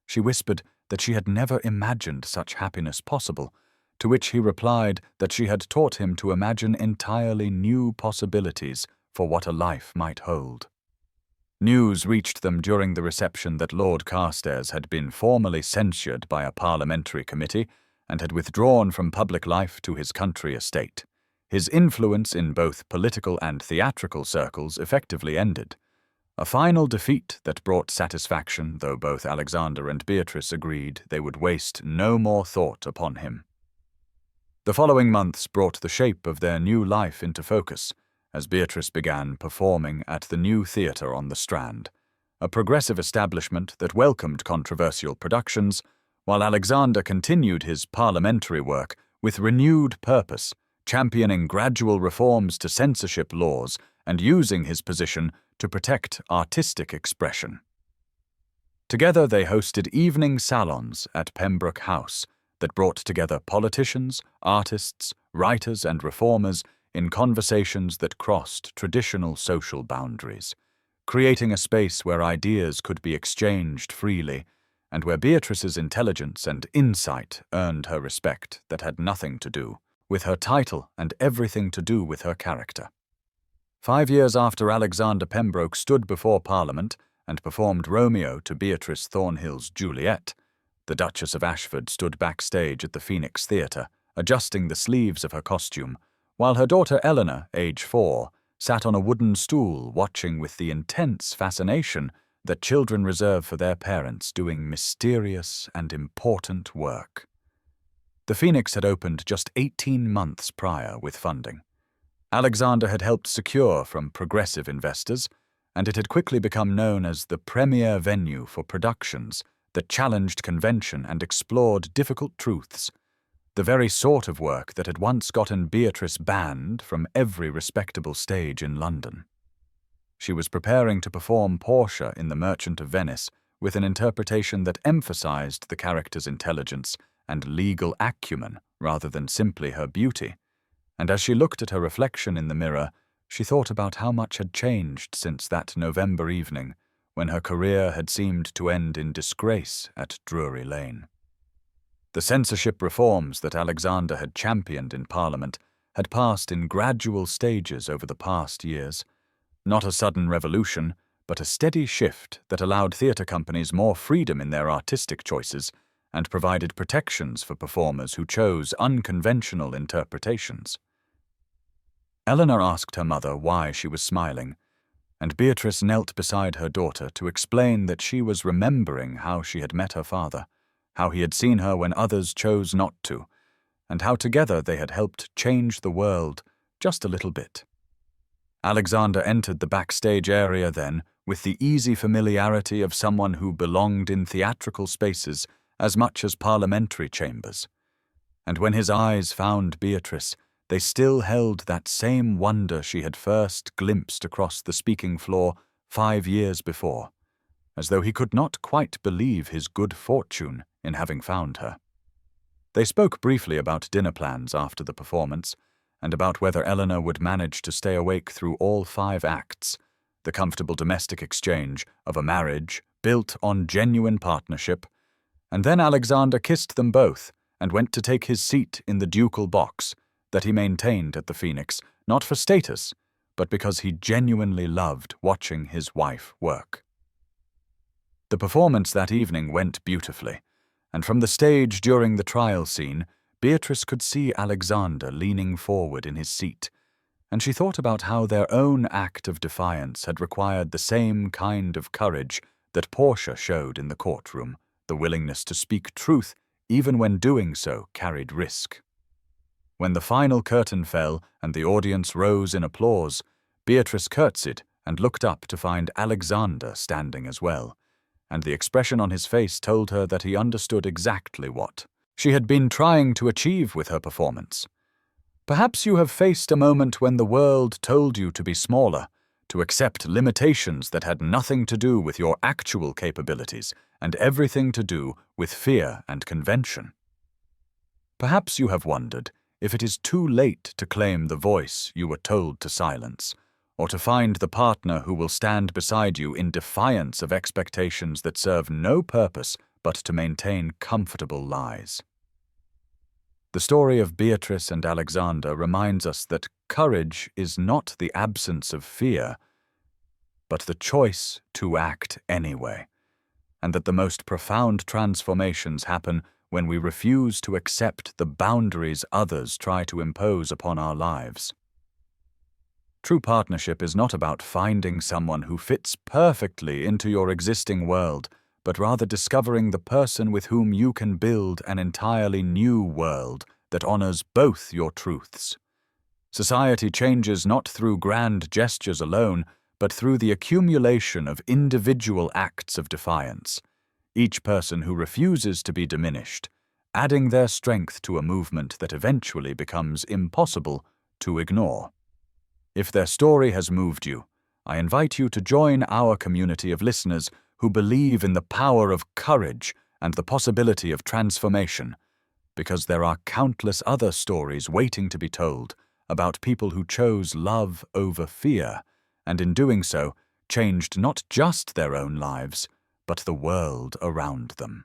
she whispered that she had never imagined such happiness possible, to which he replied that she had taught him to imagine entirely new possibilities for what a life might hold. News reached them during the reception that Lord Carstairs had been formally censured by a parliamentary committee and had withdrawn from public life to his country estate. His influence in both political and theatrical circles effectively ended. A final defeat that brought satisfaction, though both Alexander and Beatrice agreed they would waste no more thought upon him. The following months brought the shape of their new life into focus, as Beatrice began performing at the new theatre on the Strand, a progressive establishment that welcomed controversial productions, while Alexander continued his parliamentary work with renewed purpose, championing gradual reforms to censorship laws and using his position to protect artistic expression. Together they hosted evening salons at Pembroke House that brought together politicians, artists, writers and reformers in conversations that crossed traditional social boundaries, creating a space where ideas could be exchanged freely and where Beatrice's intelligence and insight earned her respect that had nothing to do with her title and everything to do with her character. 5 years after Alexander Pembroke stood before Parliament and performed Romeo to Beatrice Thornhill's Juliet, the Duchess of Ashford stood backstage at the Phoenix Theatre, adjusting the sleeves of her costume, while her daughter Eleanor, age 4, sat on a wooden stool watching with the intense fascination that children reserve for their parents doing mysterious and important work. The Phoenix had opened just 18 months prior with funding. Alexander had helped secure from progressive investors, and it had quickly become known as the premier venue for productions that challenged convention and explored difficult truths, the very sort of work that had once gotten Beatrice banned from every respectable stage in London. She was preparing to perform Portia in The Merchant of Venice with an interpretation that emphasized the character's intelligence and legal acumen rather than simply her beauty, and as she looked at her reflection in the mirror, she thought about how much had changed since that November evening when her career had seemed to end in disgrace at Drury Lane. The censorship reforms that Alexander had championed in Parliament had passed in gradual stages over the past years, not a sudden revolution, but a steady shift that allowed theatre companies more freedom in their artistic choices and provided protections for performers who chose unconventional interpretations. Eleanor asked her mother why she was smiling, and Beatrice knelt beside her daughter to explain that she was remembering how she had met her father, how he had seen her when others chose not to, and how together they had helped change the world just a little bit. Alexander entered the backstage area then with the easy familiarity of someone who belonged in theatrical spaces as much as parliamentary chambers, and when his eyes found Beatrice, they still held that same wonder she had first glimpsed across the speaking floor 5 years before, as though he could not quite believe his good fortune in having found her. They spoke briefly about dinner plans after the performance, and about whether Eleanor would manage to stay awake through all 5 acts, the comfortable domestic exchange of a marriage built on genuine partnership, and then Alexander kissed them both and went to take his seat in the ducal box that he maintained at the Phoenix, not for status, but because he genuinely loved watching his wife work. The performance that evening went beautifully, and from the stage during the trial scene, Beatrice could see Alexander leaning forward in his seat, and she thought about how their own act of defiance had required the same kind of courage that Portia showed in the courtroom, the willingness to speak truth even when doing so carried risk. When the final curtain fell and the audience rose in applause, Beatrice curtsied and looked up to find Alexander standing as well, and the expression on his face told her that he understood exactly what she had been trying to achieve with her performance. Perhaps you have faced a moment when the world told you to be smaller, to accept limitations that had nothing to do with your actual capabilities and everything to do with fear and convention. Perhaps you have wondered if it is too late to claim the voice you were told to silence, or to find the partner who will stand beside you in defiance of expectations that serve no purpose but to maintain comfortable lies. The story of Beatrice and Alexander reminds us that courage is not the absence of fear, but the choice to act anyway, and that the most profound transformations happen when we refuse to accept the boundaries others try to impose upon our lives. True partnership is not about finding someone who fits perfectly into your existing world, but rather discovering the person with whom you can build an entirely new world that honors both your truths. Society changes not through grand gestures alone, but through the accumulation of individual acts of defiance, each person who refuses to be diminished, adding their strength to a movement that eventually becomes impossible to ignore. If their story has moved you, I invite you to join our community of listeners who believe in the power of courage and the possibility of transformation, because there are countless other stories waiting to be told about people who chose love over fear, and in doing so, changed not just their own lives, but the world around them.